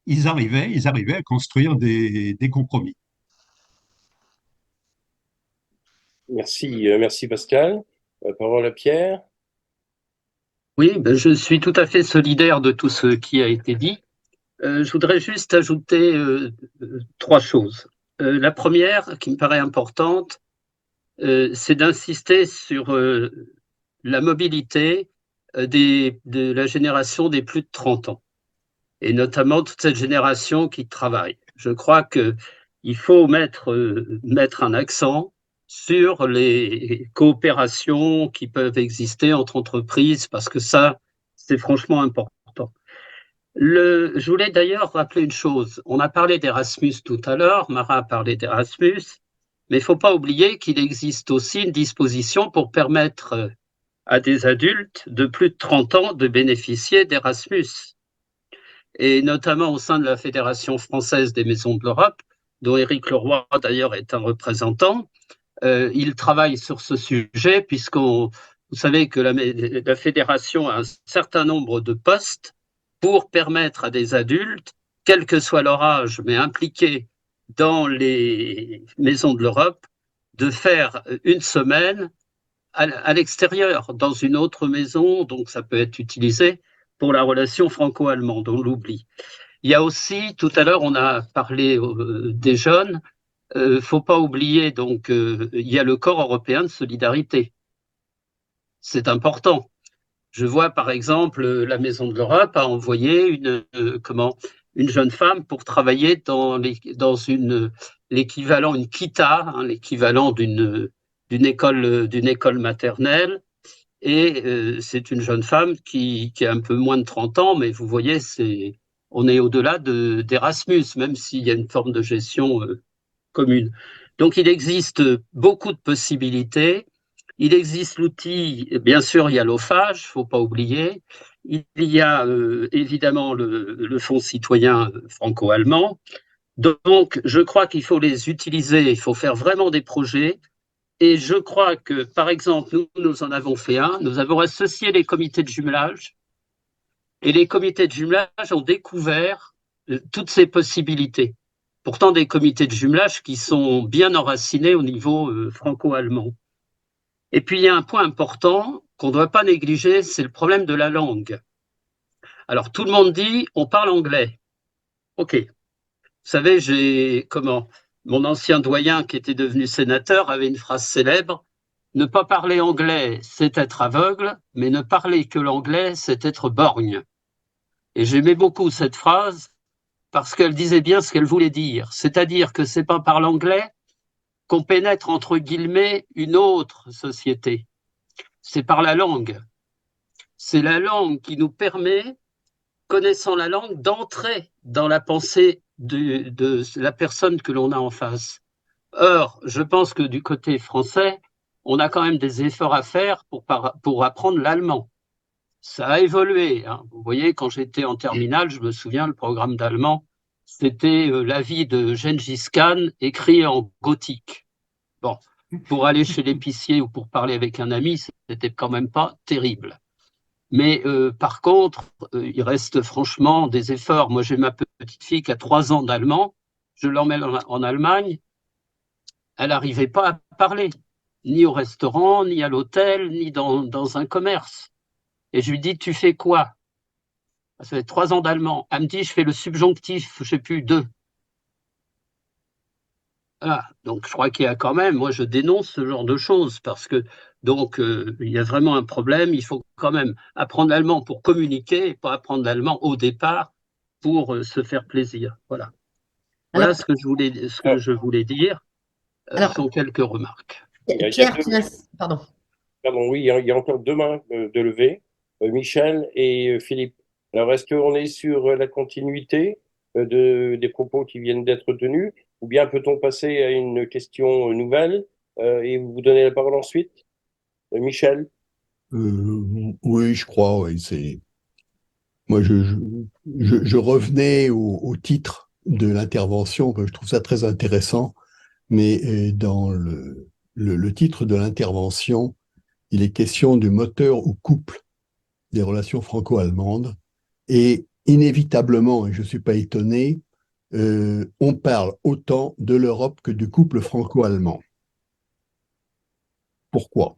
ils arrivaient à construire des compromis. Merci Pascal. Parole à Pierre. Oui, ben, je suis tout à fait solidaire de tout ce qui a été dit. Je voudrais juste ajouter trois choses. La première, qui me paraît importante, c'est d'insister sur la mobilité de la génération des plus de 30 ans, et notamment toute cette génération qui travaille. Je crois qu'il faut mettre un accent sur les coopérations qui peuvent exister entre entreprises, parce que ça, c'est franchement important. Je voulais d'ailleurs rappeler une chose. On a parlé d'Erasmus tout à l'heure, Mara a parlé d'Erasmus, mais il ne faut pas oublier qu'il existe aussi une disposition pour permettre à des adultes de plus de 30 ans de bénéficier d'Erasmus. Et notamment au sein de la Fédération française des maisons de l'Europe, dont Éric Leroy d'ailleurs est un représentant, il travaille sur ce sujet, vous savez que la Fédération a un certain nombre de postes pour permettre à des adultes, quel que soit leur âge, mais impliqués dans les maisons de l'Europe, de faire une semaine à l'extérieur, dans une autre maison, donc ça peut être utilisé pour la relation franco-allemande, on l'oublie. Il y a aussi, tout à l'heure, on a parlé des jeunes, faut pas oublier, donc, il y a le corps européen de solidarité. C'est important. Je vois, par exemple, la Maison de l'Europe a envoyé une jeune femme pour travailler dans l'équivalent, une kita, hein, l'équivalent d'une école maternelle. Et c'est une jeune femme qui a un peu moins de 30 ans, mais vous voyez, on est au-delà d'Erasmus, même s'il y a une forme de gestion commune. Donc, il existe beaucoup de possibilités. Il existe l'outil, bien sûr, il y a l'OFAGE, il ne faut pas oublier. Il y a évidemment le Fonds citoyen franco-allemand. Donc, je crois qu'il faut les utiliser, il faut faire vraiment des projets. Et je crois que, par exemple, nous en avons fait un, nous avons associé les comités de jumelage, et les comités de jumelage ont découvert toutes ces possibilités. Pourtant, des comités de jumelage qui sont bien enracinés au niveau franco-allemand. Et puis, il y a un point important qu'on ne doit pas négliger, c'est le problème de la langue. Alors, tout le monde dit, on parle anglais. OK. Vous savez, mon ancien doyen qui était devenu sénateur avait une phrase célèbre, ne pas parler anglais, c'est être aveugle, mais ne parler que l'anglais, c'est être borgne. Et j'aimais beaucoup cette phrase parce qu'elle disait bien ce qu'elle voulait dire. C'est-à-dire que c'est pas par l'anglais qu'on pénètre, entre guillemets, une autre société. C'est par la langue. C'est la langue qui nous permet, connaissant la langue, d'entrer dans la pensée de la personne que l'on a en face. Or, je pense que du côté français, on a quand même des efforts à faire pour apprendre l'allemand. Ça a évolué, hein. Vous voyez, quand j'étais en terminale, je me souviens, le programme d'allemand, c'était la vie de Gengis Khan écrit en gothique. Bon, pour aller chez l'épicier ou pour parler avec un ami, c'était quand même pas terrible. Mais par contre, il reste franchement des efforts. Moi, j'ai ma petite fille qui a 3 ans d'allemand. Je l'emmène en Allemagne. Elle n'arrivait pas à parler, ni au restaurant, ni à l'hôtel, ni dans un commerce. Et je lui dis, tu fais quoi? Ça fait 3 ans d'allemand. Elle me dit, je fais le subjonctif, je ne sais plus, 2. Ah, donc je crois qu'il y a quand même, moi je dénonce ce genre de choses parce que donc il y a vraiment un problème. Il faut quand même apprendre l'allemand pour communiquer et pas apprendre l'allemand au départ pour se faire plaisir. Voilà. Alors, Voilà ce que Alors, je voulais dire. alors Sont quelques remarques. il y a Pierre, deux, pardon. pardon, oui, il y a encore deux mains de lever, Michel et Philippe. Alors, est-ce qu'on est sur la continuité des propos qui viennent d'être tenus, ou bien peut-on passer à une question nouvelle et vous donner la parole ensuite? Michel? Oui, je crois, oui, c'est... Moi, je revenais au titre de l'intervention, que je trouve ça très intéressant, mais dans le titre de l'intervention, il est question du moteur ou couple des relations franco-allemandes. Et inévitablement, et je ne suis pas étonné, on parle autant de l'Europe que du couple franco-allemand. Pourquoi?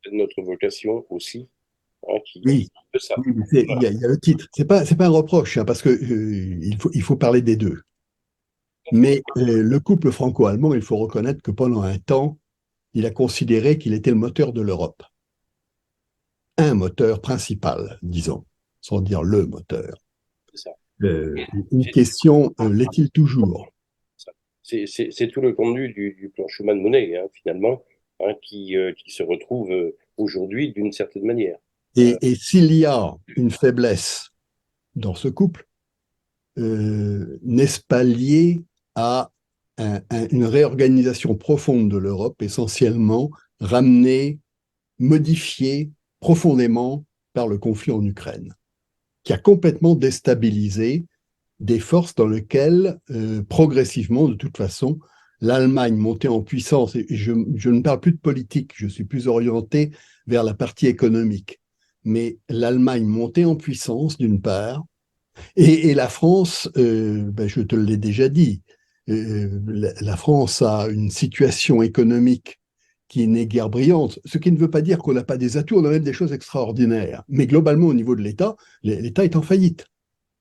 C'est notre vocation aussi, hein, qui Oui, veut ça. oui, mais il y a le titre. C'est pas un reproche, hein, parce que il faut parler des deux. Mais le couple franco-allemand, il faut reconnaître que pendant un temps, il a considéré qu'il était le moteur de l'Europe. Un moteur principal, disons, sans dire le moteur. C'est ça. Une question, l'est-il toujours? C'est tout le contenu du plan Schuman-Monet, hein, finalement, hein, qui se retrouve aujourd'hui d'une certaine manière. Et s'il y a une faiblesse dans ce couple, n'est-ce pas lié à une réorganisation profonde de l'Europe, essentiellement ramenée, modifiée profondément par le conflit en Ukraine, qui a complètement déstabilisé des forces dans lesquelles, progressivement, de toute façon, l'Allemagne montait en puissance, et je ne parle plus de politique, je suis plus orienté vers la partie économique, mais l'Allemagne montait en puissance, d'une part, et la France, ben, je te l'ai déjà dit, la France a une situation économique qui n'est guère brillante, ce qui ne veut pas dire qu'on n'a pas des atouts, on a même des choses extraordinaires. Mais globalement, au niveau de l'État, l'État est en faillite.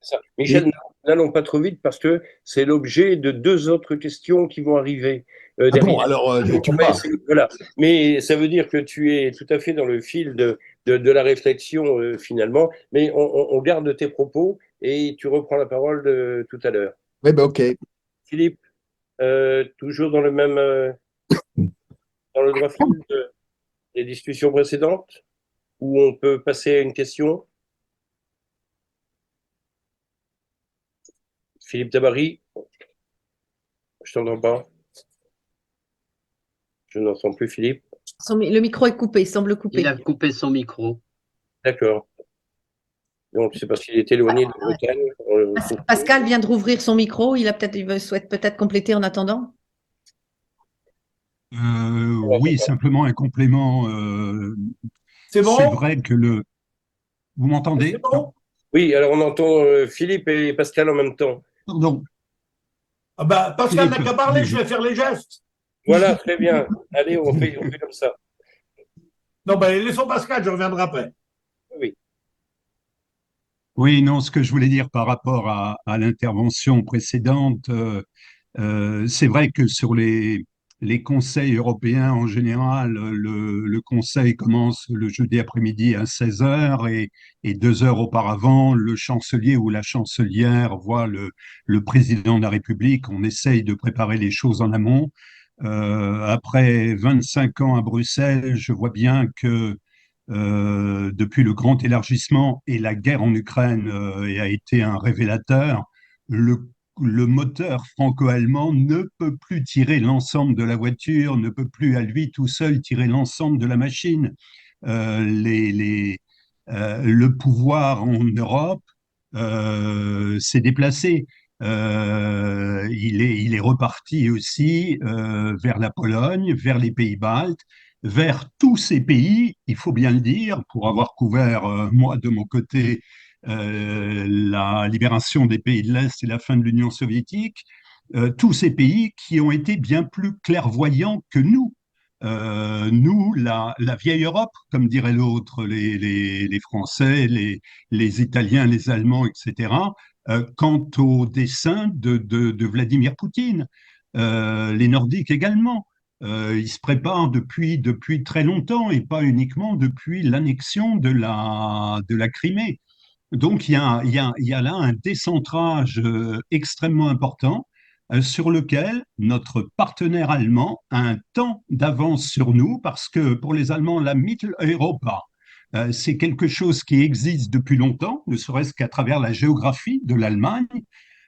Ça. Et, Michel, n'allons pas trop vite parce que c'est l'objet de deux autres questions qui vont arriver ah bon, derrière. alors tu On va vois, essayer- voilà. Mais ça veut dire que tu es tout à fait dans le fil de la réflexion finalement. Mais on garde tes propos et tu reprends la parole tout à l'heure. ouais, ben, ok. Philippe, toujours dans le droit fil des discussions précédentes, où on peut passer à une question. Philippe Tabary, je t'entends pas. Je n'entends plus Philippe. Le micro est coupé, il semble Il coupé. a coupé son micro. D'accord. Donc, c'est parce qu'il est éloigné de Bretagne. Pascal vient de rouvrir son micro, il souhaite peut-être compléter en attendant. Oui, simplement un complément. C'est C'est bon? vrai que le... Vous C'est m'entendez? bon? Oui, alors on entend Philippe et Pascal en même temps. Pardon. Ah bah, Pascal n'a Philippe, qu'à parler, je vais faire les gestes. Voilà, très bien. Allez, on fait comme ça. Non, ben, laissons Pascal, je reviendrai après. Oui. oui, non, ce que je voulais dire par rapport à l'intervention précédente, c'est vrai que sur les conseils européens en général, le conseil commence le jeudi après-midi à 16 heures et 2 heures auparavant, le chancelier ou la chancelière voit le président de la République. On essaye de préparer les choses en amont. Après 25 ans à Bruxelles, je vois bien que depuis le grand élargissement et la guerre en Ukraine a été un révélateur, le moteur franco-allemand ne peut plus tirer l'ensemble de la voiture, ne peut plus à lui tout seul tirer l'ensemble de la machine. Le pouvoir en Europe s'est déplacé. Il est reparti aussi vers la Pologne, vers les pays baltes, vers tous ces pays, il faut bien le dire, pour avoir couvert, moi, de mon côté, la libération des pays de l'Est et la fin de l'Union soviétique, tous ces pays qui ont été bien plus clairvoyants que nous. Nous, la vieille Europe, comme dirait l'autre, les Français, les Italiens, les Allemands, etc., quant au dessein de Vladimir Poutine. les Nordiques également. Ils se préparent depuis très longtemps et pas uniquement depuis l'annexion de la Crimée. Donc il y a là un décentrage extrêmement important sur lequel notre partenaire allemand a un temps d'avance sur nous parce que pour les Allemands, la Mitteleuropa, c'est quelque chose qui existe depuis longtemps, ne serait-ce qu'à travers la géographie de l'Allemagne.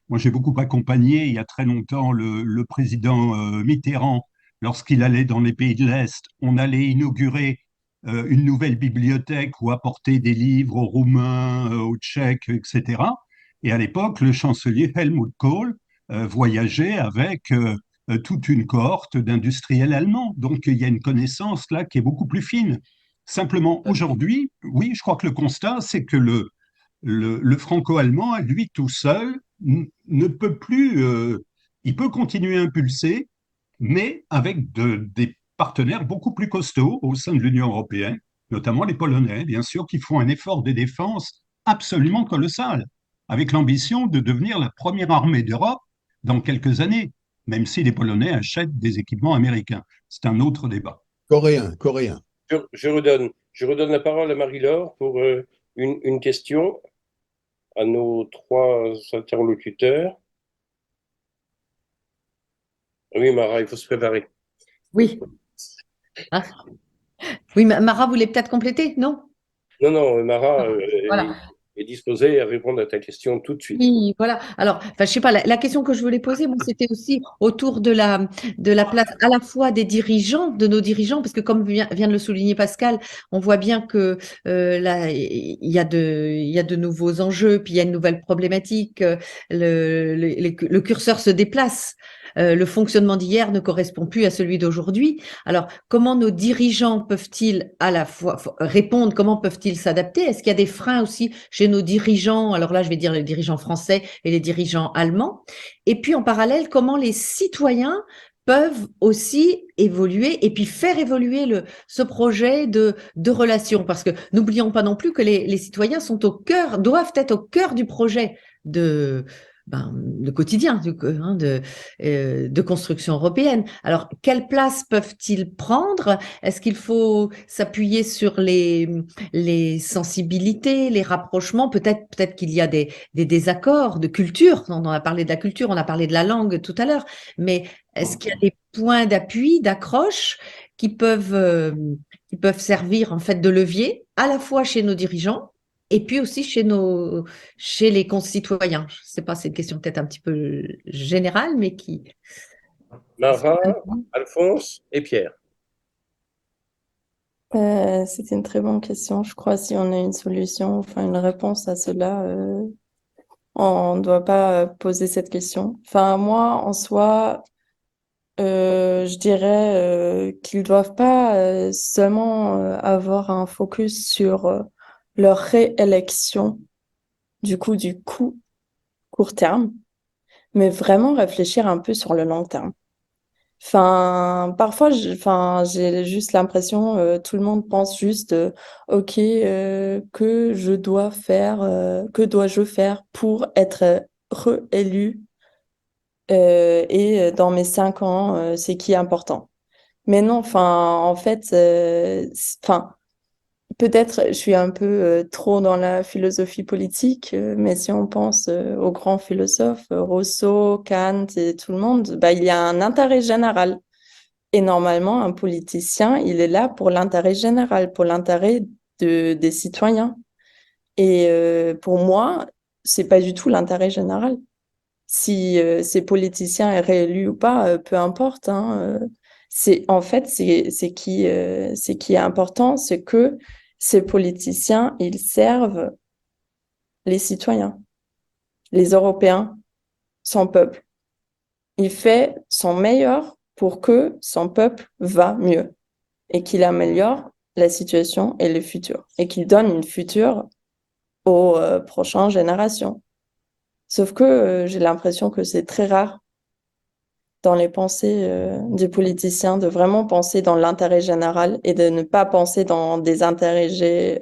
Moi, j'ai beaucoup accompagné il y a très longtemps le président Mitterrand lorsqu'il allait dans les pays de l'Est. On allait inaugurer une nouvelle bibliothèque ou apporter des livres aux Roumains, aux Tchèques, etc. Et à l'époque, le chancelier Helmut Kohl voyageait avec toute une cohorte d'industriels allemands. Donc, il y a une connaissance là qui est beaucoup plus fine. Simplement, aujourd'hui, oui, je crois que le constat, c'est que le franco-allemand, à lui tout seul, ne peut plus, il peut continuer à impulser, mais avec des partenaires beaucoup plus costauds au sein de l'Union européenne, notamment les Polonais, bien sûr, qui font un effort de défense absolument colossal, avec l'ambition de devenir la première armée d'Europe dans quelques années, même si les Polonais achètent des équipements américains. C'est un autre débat. Coréen. Je redonne la parole à Marie-Laure pour une question à nos trois interlocuteurs. Oui, Mara, il faut se préparer. Oui. Ah. Oui, Mara voulait peut-être compléter, non? Non, Mara Voilà. est disposée à répondre à ta question tout de suite. Oui, voilà. Alors, enfin, je sais pas, la question que je voulais poser, moi, c'était aussi autour de la place à la fois des dirigeants, de nos dirigeants, parce que comme vient de le souligner Pascal, on voit bien que là, il y a de nouveaux enjeux, puis il y a une nouvelle problématique. Le curseur se déplace. Le fonctionnement d'hier ne correspond plus à celui d'aujourd'hui. Alors, comment nos dirigeants peuvent-ils à la fois répondre? Comment peuvent-ils s'adapter? Est-ce qu'il y a des freins aussi chez nos dirigeants? Alors là, je vais dire les dirigeants français et les dirigeants allemands. Et puis, en parallèle, comment les citoyens peuvent aussi évoluer et puis faire évoluer ce projet de relation. Parce que n'oublions pas non plus que les citoyens sont doivent être au cœur du projet de quotidien, de construction européenne. Alors, quelle place peuvent-ils prendre? Est-ce qu'il faut s'appuyer sur les sensibilités, les rapprochements? Peut-être qu'il y a des désaccords de culture. On a parlé de la culture, on a parlé de la langue tout à l'heure. Mais est-ce qu'il y a des points d'appui, d'accroche qui peuvent servir en fait de levier à la fois chez nos dirigeants et puis aussi chez les concitoyens? Je ne sais pas, c'est une question peut-être un petit peu générale, mais qui... Mara, Alphonse et Pierre. C'est une très bonne question. Je crois que si on a une solution, enfin une réponse à cela, on ne doit pas poser cette question. Enfin, moi, en soi, je dirais qu'ils doivent pas seulement avoir un focus sur leur réélection, du coup, court terme, mais vraiment réfléchir un peu sur le long terme. Enfin, parfois, j'ai juste l'impression, tout le monde pense juste, ok, que dois-je faire pour être réélu et dans mes 5 ans, c'est qui est important. Mais non, enfin, en fait, enfin, peut-être je suis un peu trop dans la philosophie politique, mais si on pense aux grands philosophes, Rousseau, Kant et tout le monde, bah, il y a un intérêt général. Et normalement, un politicien, il est là pour l'intérêt général, pour l'intérêt des citoyens. Et pour moi, c'est pas du tout l'intérêt général. Si ces politiciens est réélu ou pas, peu importe, hein, en fait, c'est qui est important, c'est que ces politiciens, ils servent les citoyens, les Européens, son peuple. Il fait son meilleur pour que son peuple va mieux et qu'il améliore la situation et le futur et qu'il donne une future aux prochaines générations. Sauf que j'ai l'impression que c'est très rare dans les pensées des politiciens de vraiment penser dans l'intérêt général et de ne pas penser dans des intérêts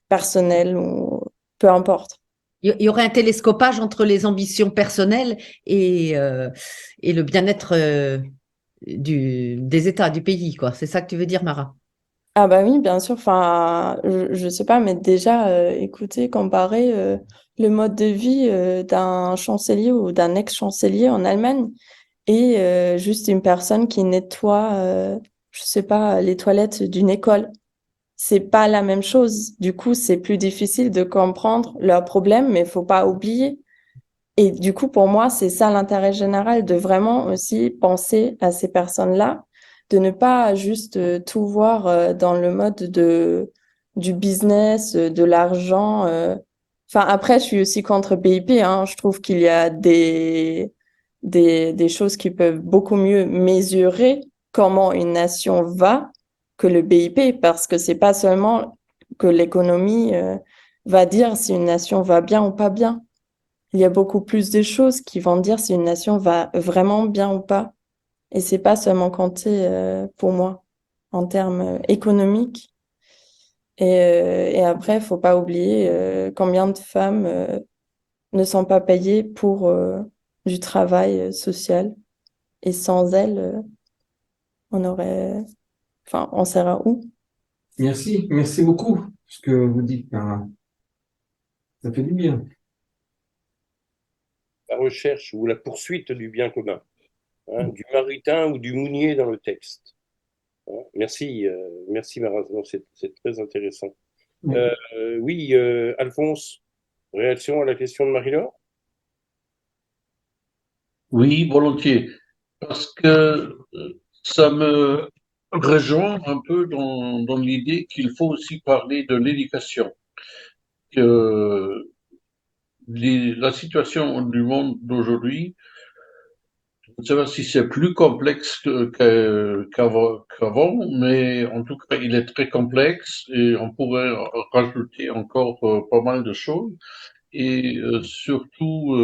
personnels ou peu importe. Il y aurait un télescopage entre les ambitions personnelles et le bien-être des États, du pays, quoi. C'est ça que tu veux dire, Mara? Ah bah oui, bien sûr. Enfin, je sais pas, mais déjà, écoutez, comparer le mode de vie d'un chancelier ou d'un ex-chancelier en Allemagne et juste une personne qui nettoie, je sais pas, les toilettes d'une école. C'est pas la même chose. Du coup, c'est plus difficile de comprendre leurs problèmes, mais il faut pas oublier. Et du coup, pour moi, c'est ça l'intérêt général, de vraiment aussi penser à ces personnes-là, de ne pas juste tout voir dans le mode du business, de l'argent. Enfin, après, je suis aussi contre BIP, hein. Je trouve qu'il y a des choses qui peuvent beaucoup mieux mesurer comment une nation va que le BIP, parce que c'est pas seulement que l'économie va dire si une nation va bien ou pas bien. Il y a beaucoup plus de choses qui vont dire si une nation va vraiment bien ou pas. Et c'est pas seulement compté pour moi en termes économiques. Et après, il faut pas oublier combien de femmes ne sont pas payées pour du travail social. Et sans elles, on aurait, enfin, on serait où? Merci beaucoup ce que vous dites, Clara. Ça fait du bien. La recherche ou la poursuite du bien commun, hein, du maritain ou du mounier dans le texte. Hein. Merci, merci Maraz, non, c'est très intéressant. Oui. Oui, Alphonse, réaction à la question de Marie-Laure? Oui, volontiers, parce que ça me rejoint un peu dans l'idée qu'il faut aussi parler de l'éducation, que la situation du monde d'aujourd'hui, je ne sais pas si c'est plus complexe qu'avant, mais en tout cas, il est très complexe et on pourrait rajouter encore pas mal de choses. Et surtout,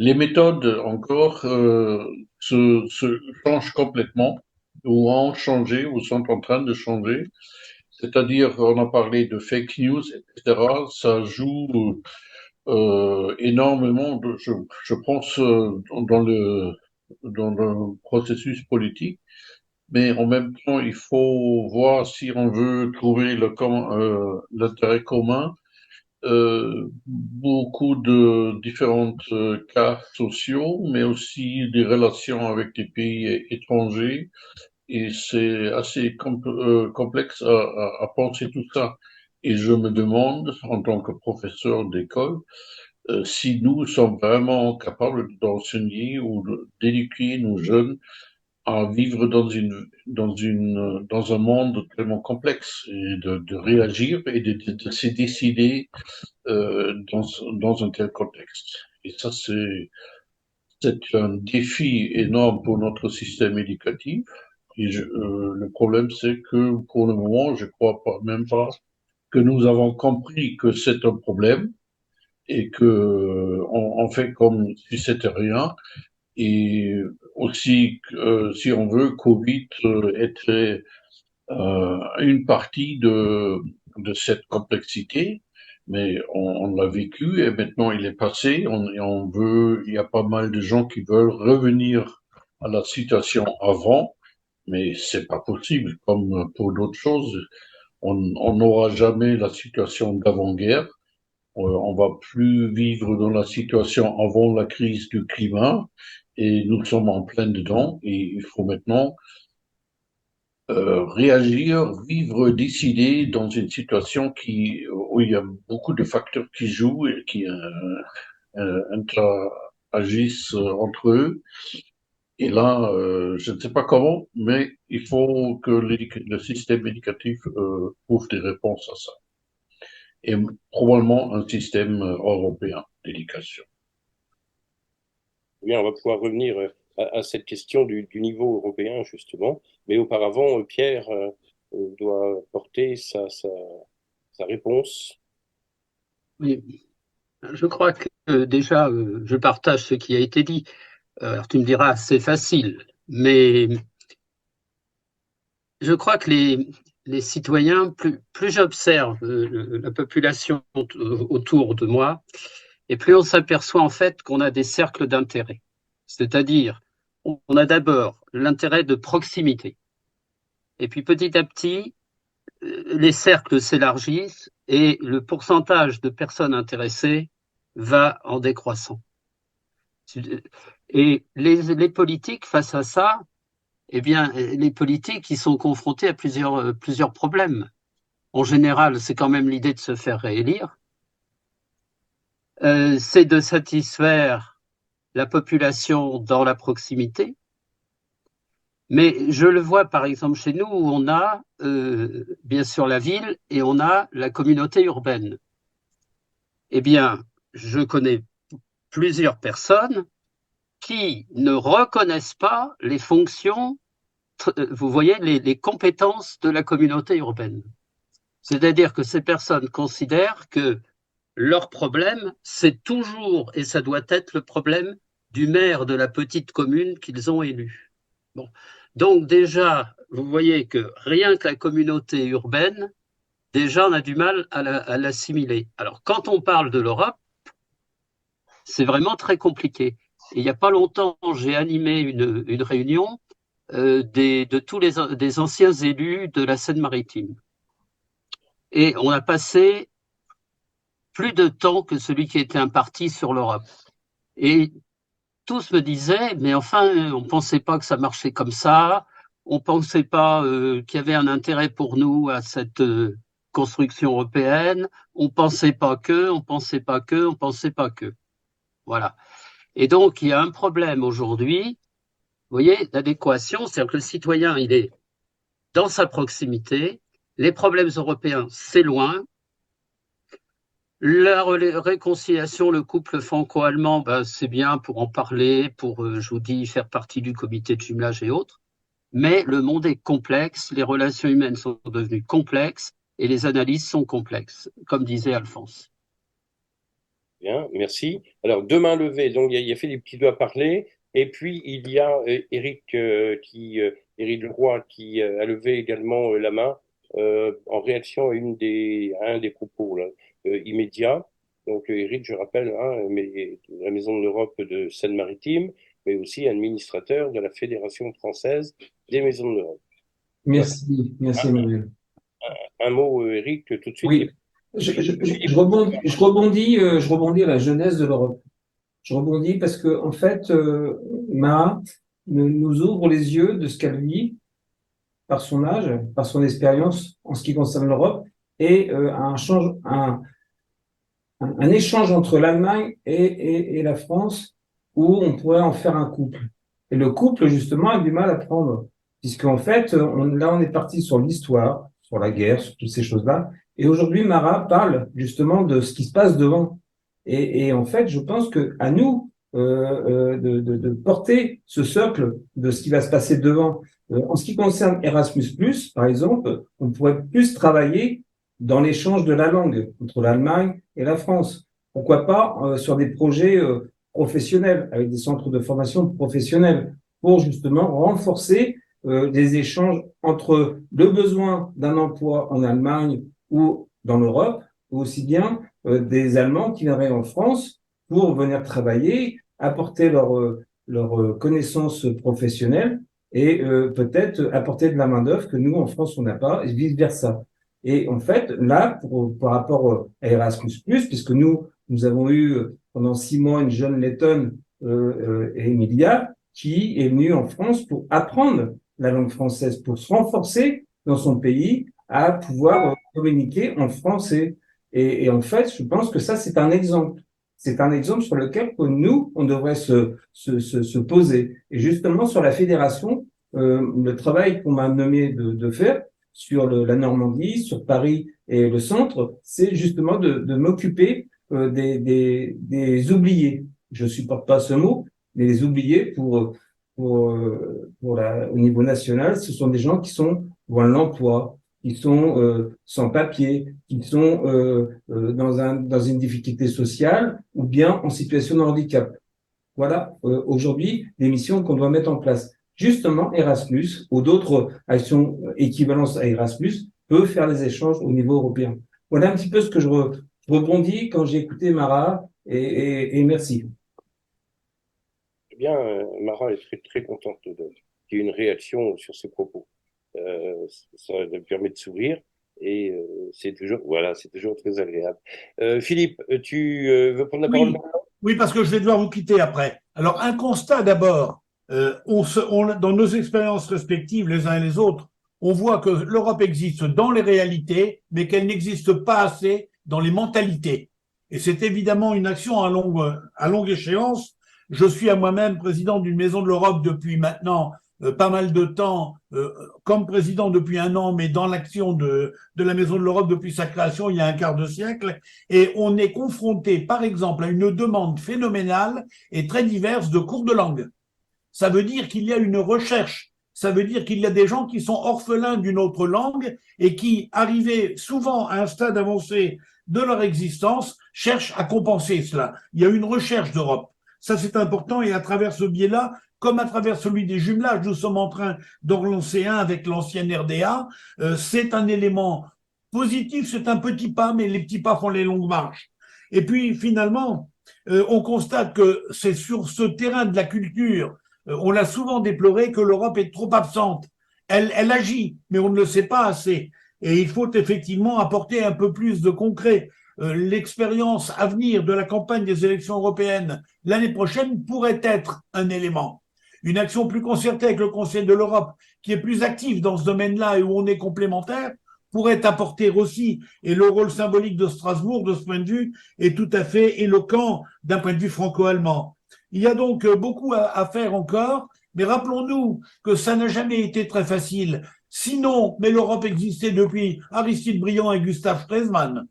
les méthodes encore se changent complètement ou ont changé ou sont en train de changer. C'est-à-dire, on a parlé de fake news, etc. Ça joue énormément, je pense, dans le processus politique. Mais en même temps, il faut voir si on veut trouver l'intérêt commun. Beaucoup de différentes cas sociaux, mais aussi des relations avec des pays étrangers. Et c'est assez complexe à penser tout ça. Et je me demande, en tant que professeur d'école, si nous sommes vraiment capables d'enseigner ou d'éduquer nos jeunes à vivre dans un monde tellement complexe et de réagir et de se décider dans un tel contexte. Et ça, c'est un défi énorme pour notre système éducatif. Et le problème, c'est que pour le moment, je crois pas, même pas que nous avons compris que c'est un problème et que on fait comme si c'était rien. Et aussi, si on veut, Covid était une partie de cette complexité, mais on l'a vécu et maintenant il est passé. Il y a pas mal de gens qui veulent revenir à la situation avant, mais c'est pas possible. Comme pour d'autres choses, on n'aura jamais la situation d'avant-guerre. On va plus vivre dans la situation avant la crise du climat et nous sommes en plein dedans et il faut maintenant réagir, vivre, décider dans une situation où il y a beaucoup de facteurs qui jouent et qui interagissent entre eux. Et là, je ne sais pas comment, mais il faut que le système éducatif trouve des réponses à ça. Et probablement un système européen d'éducation. Bien, on va pouvoir revenir à cette question du niveau européen, justement. Mais auparavant, Pierre doit porter sa réponse. Oui. Je crois que déjà, je partage ce qui a été dit. Alors tu me diras, c'est facile, mais je crois que les citoyens, plus j'observe la population autour de moi, et plus on s'aperçoit en fait qu'on a des cercles d'intérêt. C'est-à-dire, on a d'abord l'intérêt de proximité. Et puis petit à petit, les cercles s'élargissent et le pourcentage de personnes intéressées va en décroissant. Et les politiques, face à ça, eh bien, les politiques, ils sont confrontés à plusieurs problèmes. En général, c'est quand même l'idée de se faire réélire. C'est de satisfaire la population dans la proximité. Mais je le vois par exemple chez nous où on a bien sûr la ville et on a la communauté urbaine. Eh bien, je connais plusieurs personnes qui ne reconnaissent pas les fonctions, vous voyez, les compétences de la communauté urbaine. C'est-à-dire que ces personnes considèrent que leur problème, c'est toujours, et ça doit être le problème du maire de la petite commune qu'ils ont élu. Bon. Donc déjà, vous voyez que rien que la communauté urbaine, déjà on a du mal à l'assimiler. Alors quand on parle de l'Europe, c'est vraiment très compliqué. Et il n'y a pas longtemps, j'ai animé une réunion de tous des anciens élus de la Seine-Maritime. Et on a passé plus de temps que celui qui était imparti sur l'Europe. Et tous me disaient, mais enfin, on ne pensait pas que ça marchait comme ça, on ne pensait pas qu'il y avait un intérêt pour nous à cette construction européenne, on ne pensait pas que, on ne pensait pas que, on ne pensait pas que. Voilà. Et donc, il y a un problème aujourd'hui, vous voyez, d'adéquation, c'est-à-dire que le citoyen, il est dans sa proximité, les problèmes européens, c'est loin. La réconciliation, le couple franco-allemand, ben, c'est bien pour en parler, pour, je vous dis, faire partie du comité de jumelage et autres. Mais le monde est complexe, les relations humaines sont devenues complexes et les analyses sont complexes, comme disait Alphonse. Bien, merci. Alors, deux mains levées, donc il y a Philippe qui doit parler, et puis il y a Éric Éric Leroy qui a levé également la main en réaction à un des propos là, immédiats. Donc, Éric, je rappelle, hein, la Maison de l'Europe de Seine-Maritime, mais aussi administrateur de la Fédération française des Maisons de l'Europe. Merci, Emmanuel. Un mot, Éric, tout de suite. Oui, je rebondis à la jeunesse de l'Europe. Je rebondis parce que, en fait, Maha nous ouvre les yeux de ce qu'elle vit par son âge, par son expérience en ce qui concerne l'Europe, et un échange entre l'Allemagne et la France où on pourrait en faire un couple. Et le couple, justement, a du mal à prendre, puisqu'en fait, on est parti sur l'histoire, sur la guerre, sur toutes ces choses-là. Et aujourd'hui, Mara parle justement de ce qui se passe devant. Et en fait, je pense que à nous de porter ce socle de ce qui va se passer devant. En ce qui concerne Erasmus+, par exemple, on pourrait plus travailler dans l'échange de la langue entre l'Allemagne et la France. Pourquoi pas sur des projets professionnels, avec des centres de formation professionnels, pour justement renforcer des échanges entre le besoin d'un emploi en Allemagne ou dans l'Europe, ou aussi bien des Allemands qui viendraient en France pour venir travailler, apporter leur connaissances professionnelles et peut-être apporter de la main-d'œuvre que nous, en France, on n'a pas, et vice-versa. Et en fait, là, par rapport à Erasmus+, puisque nous avons eu pendant 6 mois une jeune lettonne, Emilia, qui est venue en France pour apprendre la langue française, pour se renforcer dans son pays, à pouvoir communiquer en français. Et en fait, je pense que ça, c'est un exemple. C'est un exemple sur lequel nous, on devrait se poser. Et justement, sur la fédération, le travail qu'on m'a nommé de faire sur la Normandie, sur Paris et le centre, c'est justement de m'occuper des oubliés. Je supporte pas ce mot, mais les oubliés au niveau national, ce sont des gens qui sont loin de l'emploi, qui sont sans papier, qui sont dans une difficulté sociale ou bien en situation de handicap. Voilà, aujourd'hui, les missions qu'on doit mettre en place. Justement, Erasmus ou d'autres actions équivalentes à Erasmus peut faire les échanges au niveau européen. Voilà un petit peu ce que je rebondis quand j'ai écouté Mara, et merci. Eh bien, Mara est très, très contente qu'il y ait une réaction sur ses propos. Ça me permet de sourire et c'est toujours très agréable. Philippe, tu veux prendre la parole Oui, maintenant? oui, parce que je vais devoir vous quitter après. Alors, un constat d'abord. Dans nos expériences respectives, les uns et les autres, on voit que l'Europe existe dans les réalités, mais qu'elle n'existe pas assez dans les mentalités. Et c'est évidemment une action à longue échéance. Je suis à moi-même président d'une maison de l'Europe depuis maintenant pas mal de temps, comme président depuis 1 an, mais dans l'action de la maison de l'Europe depuis sa création il y a un quart de siècle. Et on est confronté, par exemple, à une demande phénoménale et très diverse de cours de langue. Ça veut dire qu'il y a une recherche. Ça veut dire qu'il y a des gens qui sont orphelins d'une autre langue et qui, arrivés souvent à un stade avancé de leur existence, cherchent à compenser cela. Il y a une recherche d'Europe. Ça, c'est important. Et à travers ce biais-là, comme à travers celui des jumelages, nous sommes en train d'en lancer un avec l'ancienne RDA. C'est un élément positif, c'est un petit pas, mais les petits pas font les longues marches. Et puis, finalement, on constate que c'est sur ce terrain de la culture, on l'a souvent déploré, que l'Europe est trop absente. Elle agit, mais on ne le sait pas assez. Et il faut effectivement apporter un peu plus de concret. L'expérience à venir de la campagne des élections européennes l'année prochaine pourrait être un élément. Une action plus concertée avec le Conseil de l'Europe, qui est plus actif dans ce domaine-là et où on est complémentaires, pourrait apporter aussi, et le rôle symbolique de Strasbourg, de ce point de vue, est tout à fait éloquent d'un point de vue franco-allemand. Il y a donc beaucoup à faire encore, mais rappelons-nous que ça n'a jamais été très facile. Sinon, mais l'Europe existait depuis Aristide Briand et Gustave Stresemann.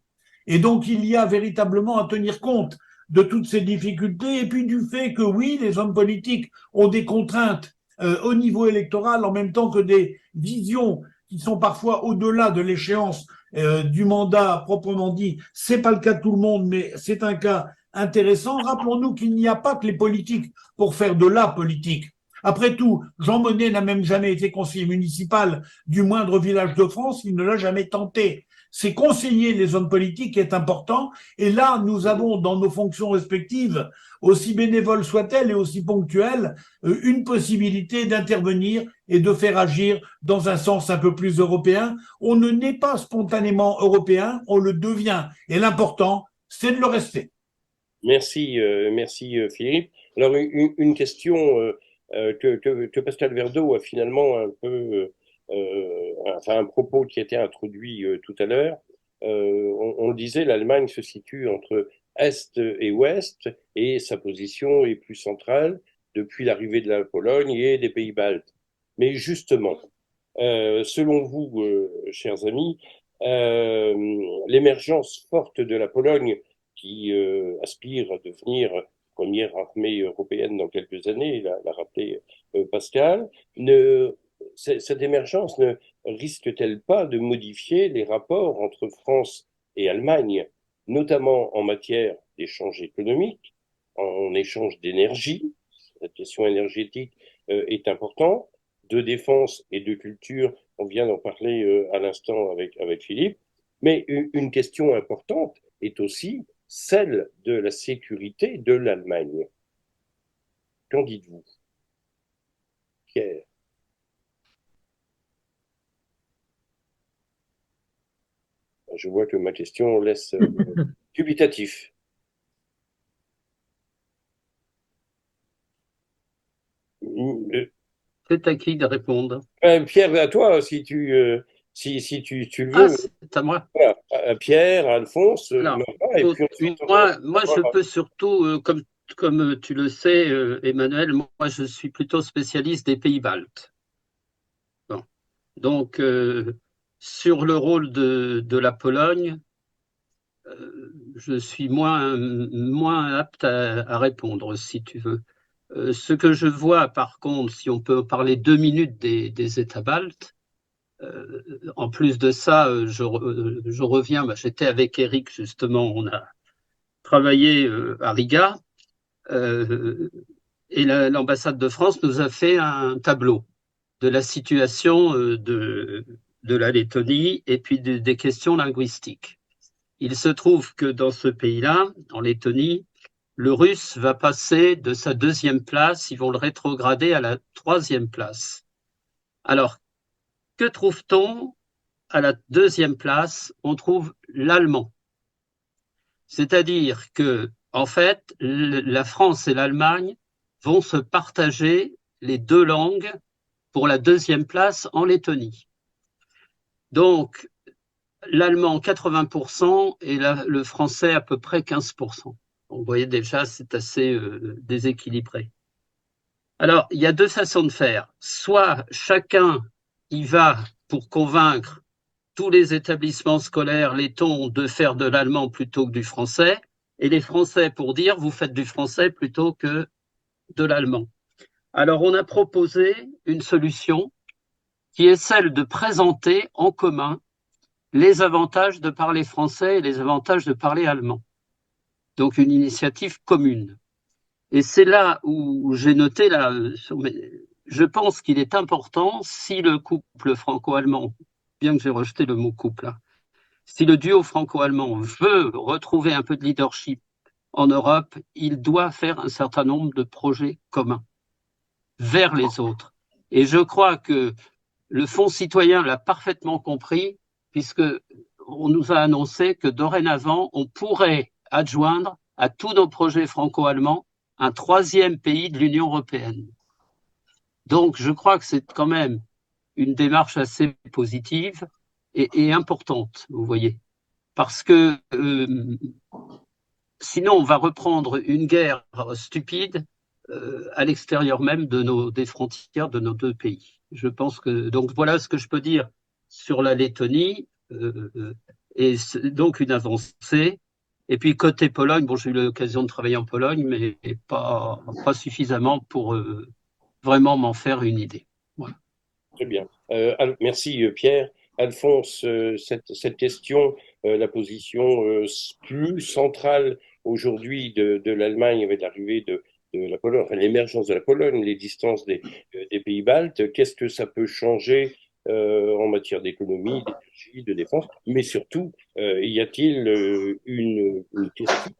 Et donc, il y a véritablement à tenir compte de toutes ces difficultés et puis du fait que oui, les hommes politiques ont des contraintes au niveau électoral en même temps que des visions qui sont parfois au-delà de l'échéance du mandat proprement dit. C'est pas le cas de tout le monde, mais c'est un cas intéressant. Rappelons-nous qu'il n'y a pas que les politiques pour faire de la politique. Après tout, Jean Monnet n'a même jamais été conseiller municipal du moindre village de France, il ne l'a jamais tenté. C'est conseiller les hommes politiques qui est important. Et là, nous avons dans nos fonctions respectives, aussi bénévoles soient-elles et aussi ponctuelles, une possibilité d'intervenir et de faire agir dans un sens un peu plus européen. On ne naît pas spontanément européen, on le devient. Et l'important, c'est de le rester. Merci, Philippe. Alors, une question que Pascal Verdeau a finalement un peu, un propos qui a été introduit tout à l'heure. On le disait, l'Allemagne se situe entre Est et Ouest et sa position est plus centrale depuis l'arrivée de la Pologne et des pays baltes. Mais justement, selon vous, chers amis, l'émergence forte de la Pologne qui aspire à devenir première armée européenne dans quelques années, l'a rappelé Pascal, cette émergence ne risque-t-elle pas de modifier les rapports entre France et Allemagne, notamment en matière d'échange économique, en échange d'énergie, la question énergétique est importante, de défense et de culture, on vient d'en parler à l'instant avec Philippe, mais une question importante est aussi celle de la sécurité de l'Allemagne. Qu'en dites-vous, Pierre? Je vois que ma question laisse dubitatif. C'est à qui de répondre? Pierre, à toi, si tu le Ah, veux. c'est à moi. Voilà. Pierre, Alphonse, Alors, Mara, et puis moi, je peux surtout, comme tu le sais, Emmanuel, moi, je suis plutôt spécialiste des pays baltes. Bon. Donc, sur le rôle de la Pologne, je suis moins apte à répondre, si tu veux. Ce que je vois, par contre, si on peut parler 2 minutes des États baltes, en plus de ça, je reviens, j'étais avec Eric, justement, on a travaillé à Riga, et l'ambassade de France nous a fait un tableau de la situation de de la Lettonie et puis des questions linguistiques. Il se trouve que dans ce pays-là, en Lettonie, le russe va passer de sa 2e place, ils vont le rétrograder à la 3e place. Alors, que trouve-t-on à la 2e place? On trouve l'allemand. C'est-à-dire que, en fait, la France et l'Allemagne vont se partager les 2 langues pour la 2e place en Lettonie. Donc, l'allemand 80% et le français à peu près 15%. Donc, vous voyez déjà, c'est assez déséquilibré. Alors, il y a 2 façons de faire. Soit chacun y va pour convaincre tous les établissements scolaires lettons de faire de l'allemand plutôt que du français, et les Français pour dire vous faites du français plutôt que de l'allemand. Alors, on a proposé une solution qui est celle de présenter en commun les avantages de parler français et les avantages de parler allemand. Donc, une initiative commune. Et c'est là où j'ai noté, je pense qu'il est important, si le couple franco-allemand, bien que j'ai rejeté le mot couple, si le duo franco-allemand veut retrouver un peu de leadership en Europe, il doit faire un certain nombre de projets communs vers les autres. Et je crois que le Fonds citoyen l'a parfaitement compris, puisqu'on nous a annoncé que dorénavant, on pourrait adjoindre à tous nos projets franco-allemands un 3e pays de l'Union européenne. Donc, je crois que c'est quand même une démarche assez positive et importante, vous voyez. Parce que sinon, on va reprendre une guerre stupide à l'extérieur même des frontières de nos 2 pays. Je pense que, donc voilà ce que je peux dire sur la Lettonie, et donc une avancée. Et puis côté Pologne, bon, j'ai eu l'occasion de travailler en Pologne, mais pas suffisamment pour vraiment m'en faire une idée. Voilà. Très bien. Merci Pierre. Alphonse, cette question, la position plus centrale aujourd'hui de l'Allemagne avec l'arrivée de la Pologne, enfin, l'émergence de la Pologne, les distances des pays baltes, qu'est-ce que ça peut changer en matière d'économie, d'énergie, de défense, mais surtout, y a-t-il une question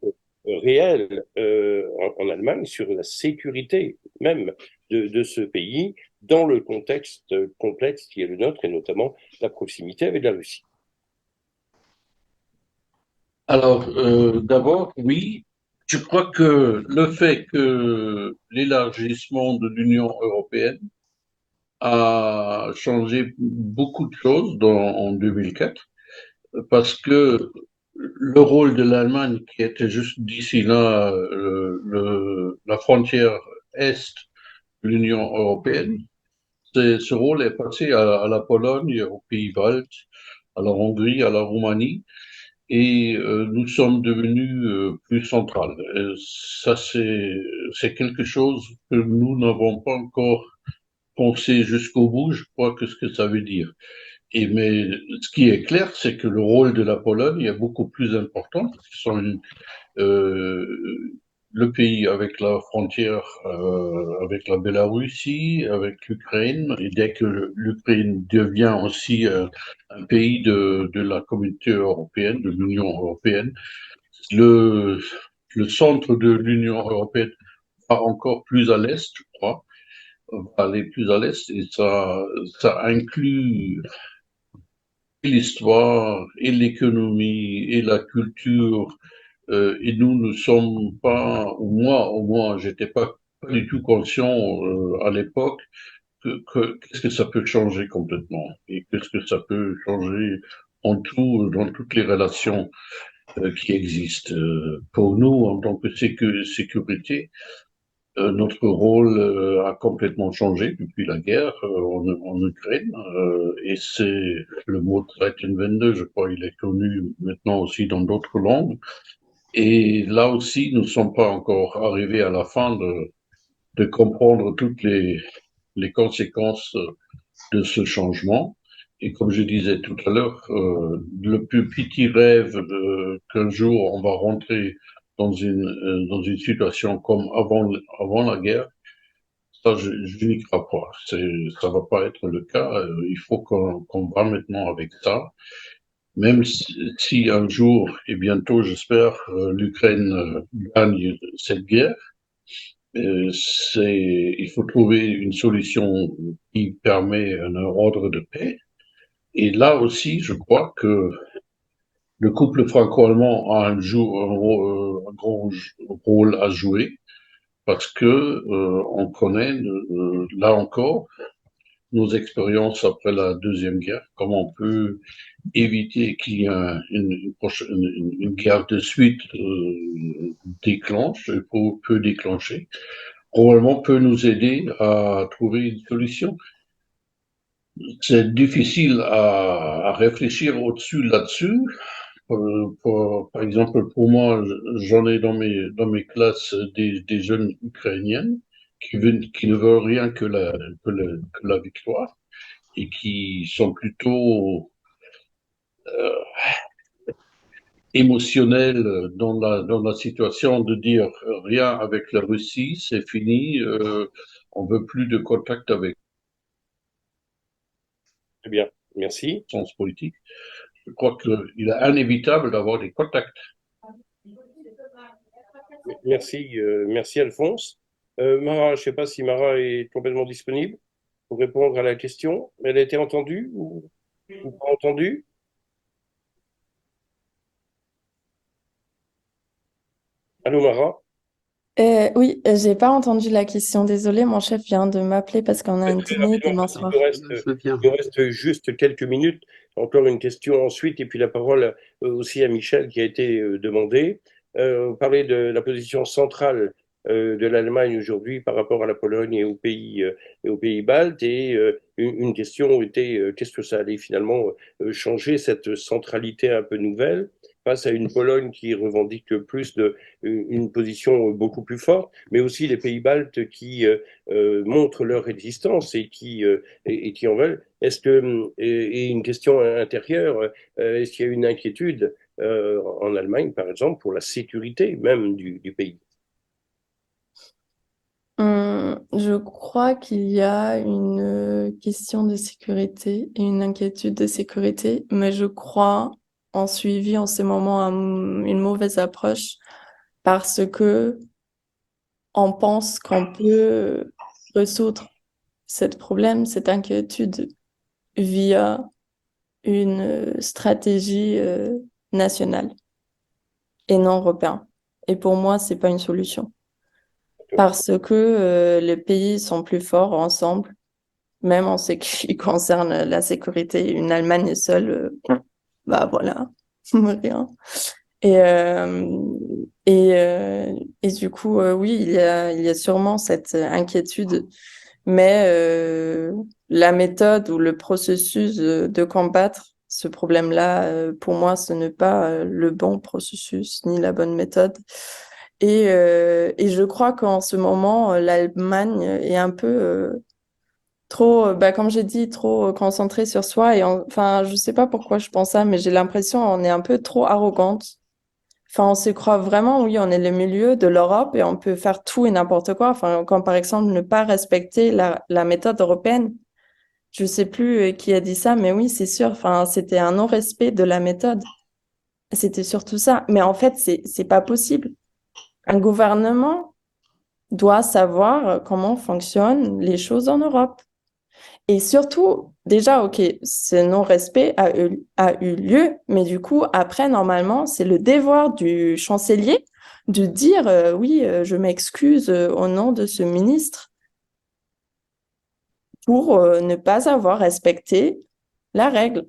réelle en Allemagne sur la sécurité même de ce pays dans le contexte complexe qui est le nôtre et notamment la proximité avec la Russie? Alors, d'abord, oui, je crois que le fait que l'élargissement de l'Union européenne a changé beaucoup de choses en 2004, parce que le rôle de l'Allemagne, qui était juste d'ici là, la frontière est de l'Union européenne, ce rôle est passé à la Pologne, aux Pays-Baltes, à la Hongrie, à la Roumanie, et nous sommes devenus plus centrales. Ça, c'est quelque chose que nous n'avons pas encore pensé jusqu'au bout, je crois que ce que ça veut dire. Mais ce qui est clair, c'est que le rôle de la Pologne est beaucoup plus important, parce qu'ils sont le pays avec la frontière avec la Bélarussie, avec l'Ukraine, et dès que l'Ukraine devient aussi un pays de la communauté européenne, de l'Union européenne, le centre de l'Union européenne va encore plus à l'est, je crois, va aller plus à l'est, et ça inclut l'histoire et l'économie et la culture. Et nous ne sommes pas, ou moi, j'étais pas du tout conscient à l'époque qu'est-ce que ça peut changer complètement et qu'est-ce que ça peut changer en tout dans toutes les relations qui existent. Pour nous, en tant que sécurité, notre rôle a complètement changé depuis la guerre en Ukraine, et c'est le mot Zeitenwende, je crois, il est connu maintenant aussi dans d'autres langues. Et là aussi, nous ne sommes pas encore arrivés à la fin de comprendre toutes les conséquences de ce changement. Et comme je disais tout à l'heure, le plus petit rêve qu'un jour on va rentrer dans une situation comme avant la guerre, Ça, je n'y crois pas. Ça va pas être le cas. Il faut qu'on va maintenant avec ça. Même si un jour, et bientôt, j'espère, l'Ukraine gagne cette guerre, il faut trouver une solution qui permet un ordre de paix. Et là aussi, je crois que le couple franco-allemand a un grand rôle à jouer parce que on connaît, là encore, nos expériences après la Deuxième Guerre, comment on peut éviter qu'il y ait une guerre de suite peut déclencher, probablement peut nous aider à trouver une solution. C'est difficile à réfléchir au-dessus là-dessus. Par exemple, pour moi, j'en ai dans mes classes des jeunes ukrainiennes qui ne veulent rien que la victoire et qui sont plutôt émotionnels dans la situation de dire rien avec la Russie, c'est fini, on veut plus de contact avec Très bien, merci. le sens politique. Je crois qu'il est inévitable d'avoir des contacts. Merci Alphonse. Mara, je ne sais pas si Mara est complètement disponible pour répondre à la question. Elle a été entendue ou pas entendue? Allô Mara? Oui, j'ai pas entendu la question. Désolée, mon chef vient de m'appeler parce qu'on a un Très dîner rapidement, demain parce soir. il nous reste juste quelques minutes. Encore une question ensuite, et puis la parole aussi à Michel qui a été demandé. On parlait de la position centrale de l'Allemagne aujourd'hui par rapport à la Pologne et aux pays baltes. Et une question était qu'est-ce que ça allait finalement changer cette centralité un peu nouvelle face à une Pologne qui revendique plus une position beaucoup plus forte, mais aussi les pays baltes qui montrent leur résistance et qui en veulent. Est-ce que, et une question intérieure, est-ce qu'il y a une inquiétude en Allemagne, par exemple, pour la sécurité même du pays? Je crois qu'il y a une question de sécurité et une inquiétude de sécurité, mais je crois en suivi en ce moment une mauvaise approche parce que on pense qu'on peut résoudre cette problème, cette inquiétude via une stratégie nationale et non européenne. Et pour moi, c'est pas une solution. Parce que les pays sont plus forts ensemble, même en ce qui concerne la sécurité. Une Allemagne seule, bah voilà, rien. Et, et du coup, oui, il y a sûrement cette inquiétude, mais la méthode ou le processus de combattre ce problème-là, pour moi, ce n'est pas le bon processus ni la bonne méthode. Et je crois qu'en ce moment, l'Allemagne est un peu trop, bah, comme j'ai dit, trop concentrée sur soi. Et enfin, je sais pas pourquoi je pense ça, mais j'ai l'impression qu'on est un peu trop arrogante. Enfin, on se croit vraiment, oui, on est le milieu de l'Europe et on peut faire tout et n'importe quoi. Enfin, comme par exemple ne pas respecter la méthode européenne. Je sais plus qui a dit ça, mais oui, c'est sûr. Enfin, c'était un non-respect de la méthode. C'était surtout ça. Mais en fait, c'est pas possible. Un gouvernement doit savoir comment fonctionnent les choses en Europe. Et surtout, déjà, OK, ce non-respect a eu lieu, mais du coup, après, normalement, c'est le devoir du chancelier de dire oui, je m'excuse au nom de ce ministre pour ne pas avoir respecté la règle.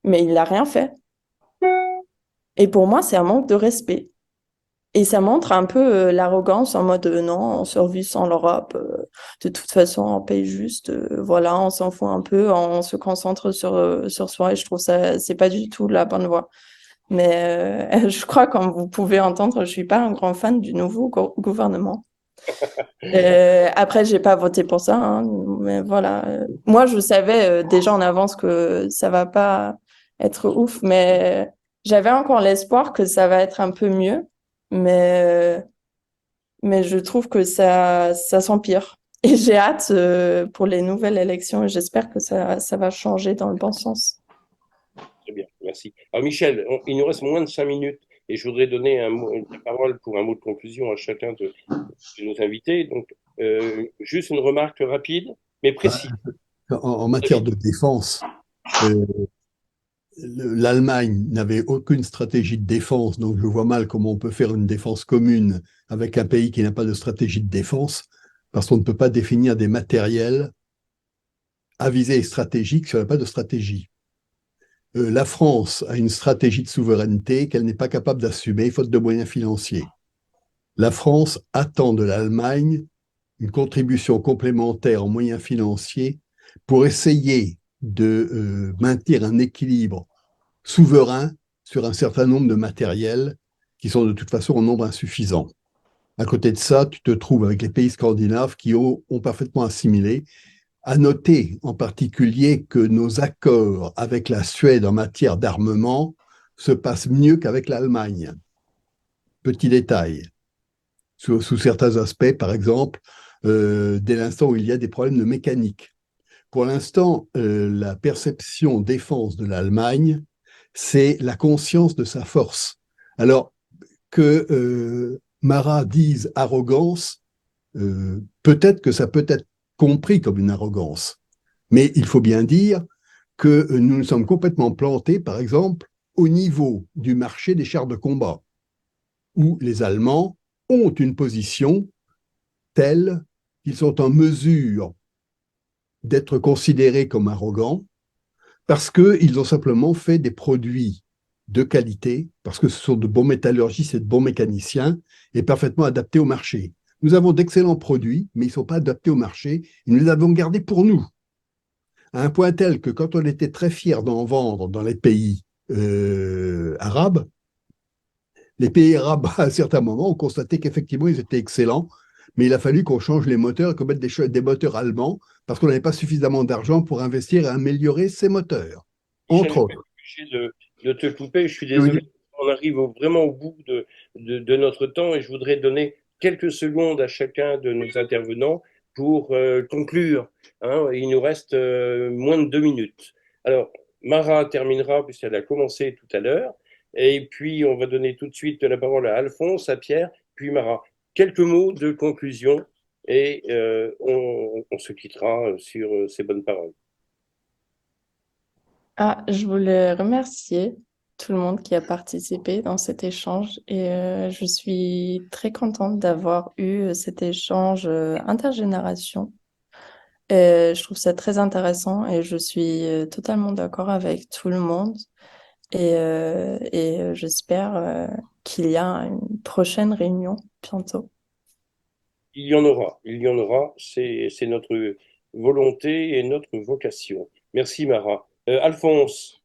Mais il n'a rien fait. Et pour moi, c'est un manque de respect. Et ça montre un peu l'arrogance en mode non, on survit sans l'Europe. De toute façon, on paye juste. Voilà, on s'en fout un peu, on se concentre sur soi. Et je trouve ça, c'est pas du tout la bonne voie. Mais je crois, comme vous pouvez entendre, je suis pas un grand fan du nouveau gouvernement. Après, j'ai pas voté pour ça, hein, mais voilà. Moi, je savais déjà en avance que ça va pas être ouf, mais j'avais encore l'espoir que ça va être un peu mieux. Mais je trouve que ça s'empire. Et j'ai hâte pour les nouvelles élections et j'espère que ça va changer dans le bon sens. Très bien, merci. Alors Michel, il nous reste moins de 5 minutes et je voudrais donner la parole pour un mot de conclusion à chacun de nos invités. Donc, juste une remarque rapide, mais précise. En matière de défense, euh, l'Allemagne n'avait aucune stratégie de défense, donc je vois mal comment on peut faire une défense commune avec un pays qui n'a pas de stratégie de défense, parce qu'on ne peut pas définir des matériels à visée stratégique si on n'a pas de stratégie. La France a une stratégie de souveraineté qu'elle n'est pas capable d'assumer faute de moyens financiers. La France attend de l'Allemagne une contribution complémentaire en moyens financiers pour essayer de maintenir un équilibre souverain sur un certain nombre de matériels qui sont de toute façon en nombre insuffisant. À côté de ça, tu te trouves avec les pays scandinaves qui ont parfaitement assimilé. À noter en particulier que nos accords avec la Suède en matière d'armement se passent mieux qu'avec l'Allemagne. Petit détail. Sous certains aspects, par exemple, dès l'instant où il y a des problèmes de mécanique. Pour l'instant, la perception défense de l'Allemagne, c'est la conscience de sa force. Alors que Marat dise arrogance, peut-être que ça peut être compris comme une arrogance. Mais il faut bien dire que nous nous sommes complètement plantés, par exemple, au niveau du marché des chars de combat, où les Allemands ont une position telle qu'ils sont en mesure d'être considérés comme arrogants parce qu'ils ont simplement fait des produits de qualité, parce que ce sont de bons métallurgistes et de bons mécaniciens, et parfaitement adaptés au marché. Nous avons d'excellents produits, mais ils ne sont pas adaptés au marché, et nous les avons gardés pour nous. À un point tel que quand on était très fiers d'en vendre dans les pays arabes, les pays arabes, à un certain moment, ont constaté qu'effectivement, ils étaient excellents, mais il a fallu qu'on change les moteurs et qu'on mette des moteurs allemands parce qu'on n'avait pas suffisamment d'argent pour investir et améliorer ces moteurs, entre Michel, autres. je suis obligé de te couper, je suis désolé. On arrive vraiment au bout de notre temps et je voudrais donner quelques secondes à chacun de nos intervenants pour conclure. Hein. Il nous reste moins de 2 minutes. Alors, Mara terminera puisqu'elle a commencé tout à l'heure. Et puis, on va donner tout de suite la parole à Alphonse, à Pierre, puis Mara. Quelques mots de conclusion et on se quittera sur ces bonnes paroles. Ah, je voulais remercier tout le monde qui a participé dans cet échange et je suis très contente d'avoir eu cet échange intergénération. Je trouve ça très intéressant et je suis totalement d'accord avec tout le monde et j'espère qu'il y a une prochaine réunion bientôt. Il y en aura, c'est notre volonté et notre vocation. Merci Mara. Alphonse,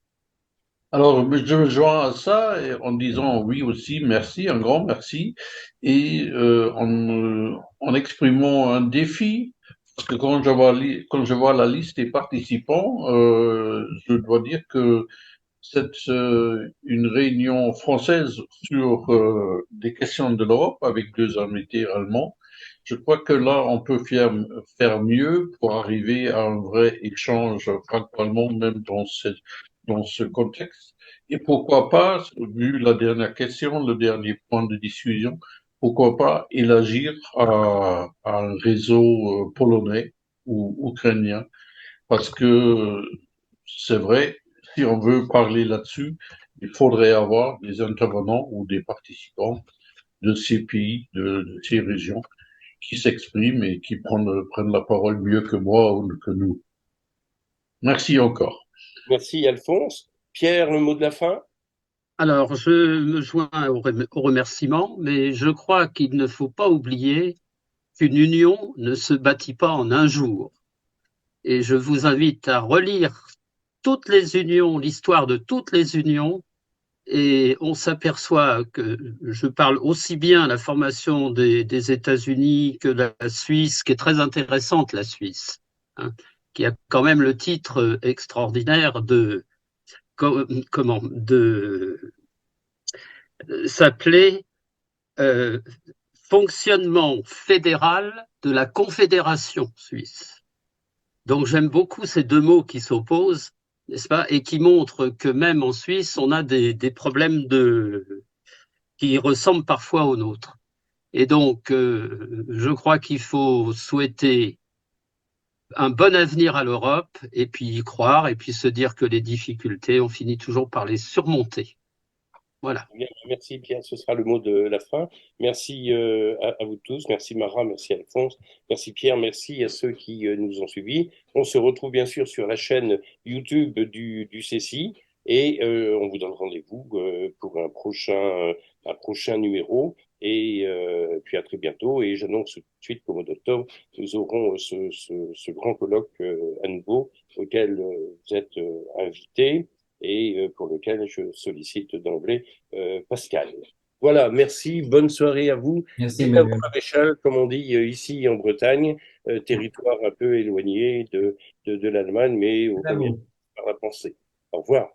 Alors, je me joins à ça en disant oui aussi, merci, un grand merci, et en exprimant un défi, parce que quand je vois la liste des participants, je dois dire que c'est une réunion française sur des questions de l'Europe avec 2 invités allemands. Je crois que là, on peut faire mieux pour arriver à un vrai échange franco-allemand, même dans ce contexte. Et pourquoi pas, vu la dernière question, le dernier point de discussion, pourquoi pas élargir à un réseau polonais ou ukrainien, parce que c'est vrai, si on veut parler là-dessus, il faudrait avoir des intervenants ou des participants de ces pays, de ces régions, qui s'expriment et qui prennent la parole mieux que moi ou que nous. Merci encore. merci Alphonse. Pierre, le mot de la fin? Alors, je me joins au remerciement, mais je crois qu'il ne faut pas oublier qu'une union ne se bâtit pas en un jour. Et je vous invite à relire toutes les unions, l'histoire de toutes les unions, et on s'aperçoit que je parle aussi bien la formation des États-Unis que de la Suisse, qui est très intéressante, la Suisse, hein, qui a quand même le titre extraordinaire de s'appeler fonctionnement fédéral de la Confédération suisse. Donc j'aime beaucoup ces deux mots qui s'opposent, n'est-ce pas, et qui montrent que même en Suisse, on a des problèmes qui ressemblent parfois aux nôtres. Et donc, je crois qu'il faut souhaiter un bon avenir à l'Europe, et puis y croire, et puis se dire que les difficultés, on finit toujours par les surmonter. Voilà. Bien, merci Pierre, ce sera le mot de la fin. Merci à vous tous, merci Mara, merci Alphonse, merci Pierre, merci à ceux qui nous ont suivis. On se retrouve bien sûr sur la chaîne YouTube du CECI et on vous donne rendez-vous pour un prochain numéro et puis à très bientôt. Et j'annonce tout de suite qu'au mois d'octobre, nous aurons ce grand colloque à nouveau auquel vous êtes invités et pour lequel je sollicite d'emblée Pascal. Voilà, merci, bonne soirée à vous. Merci, et à vous, maréchal, comme on dit ici en Bretagne, territoire un peu éloigné de l'Allemagne, mais au par la pensée. Au revoir.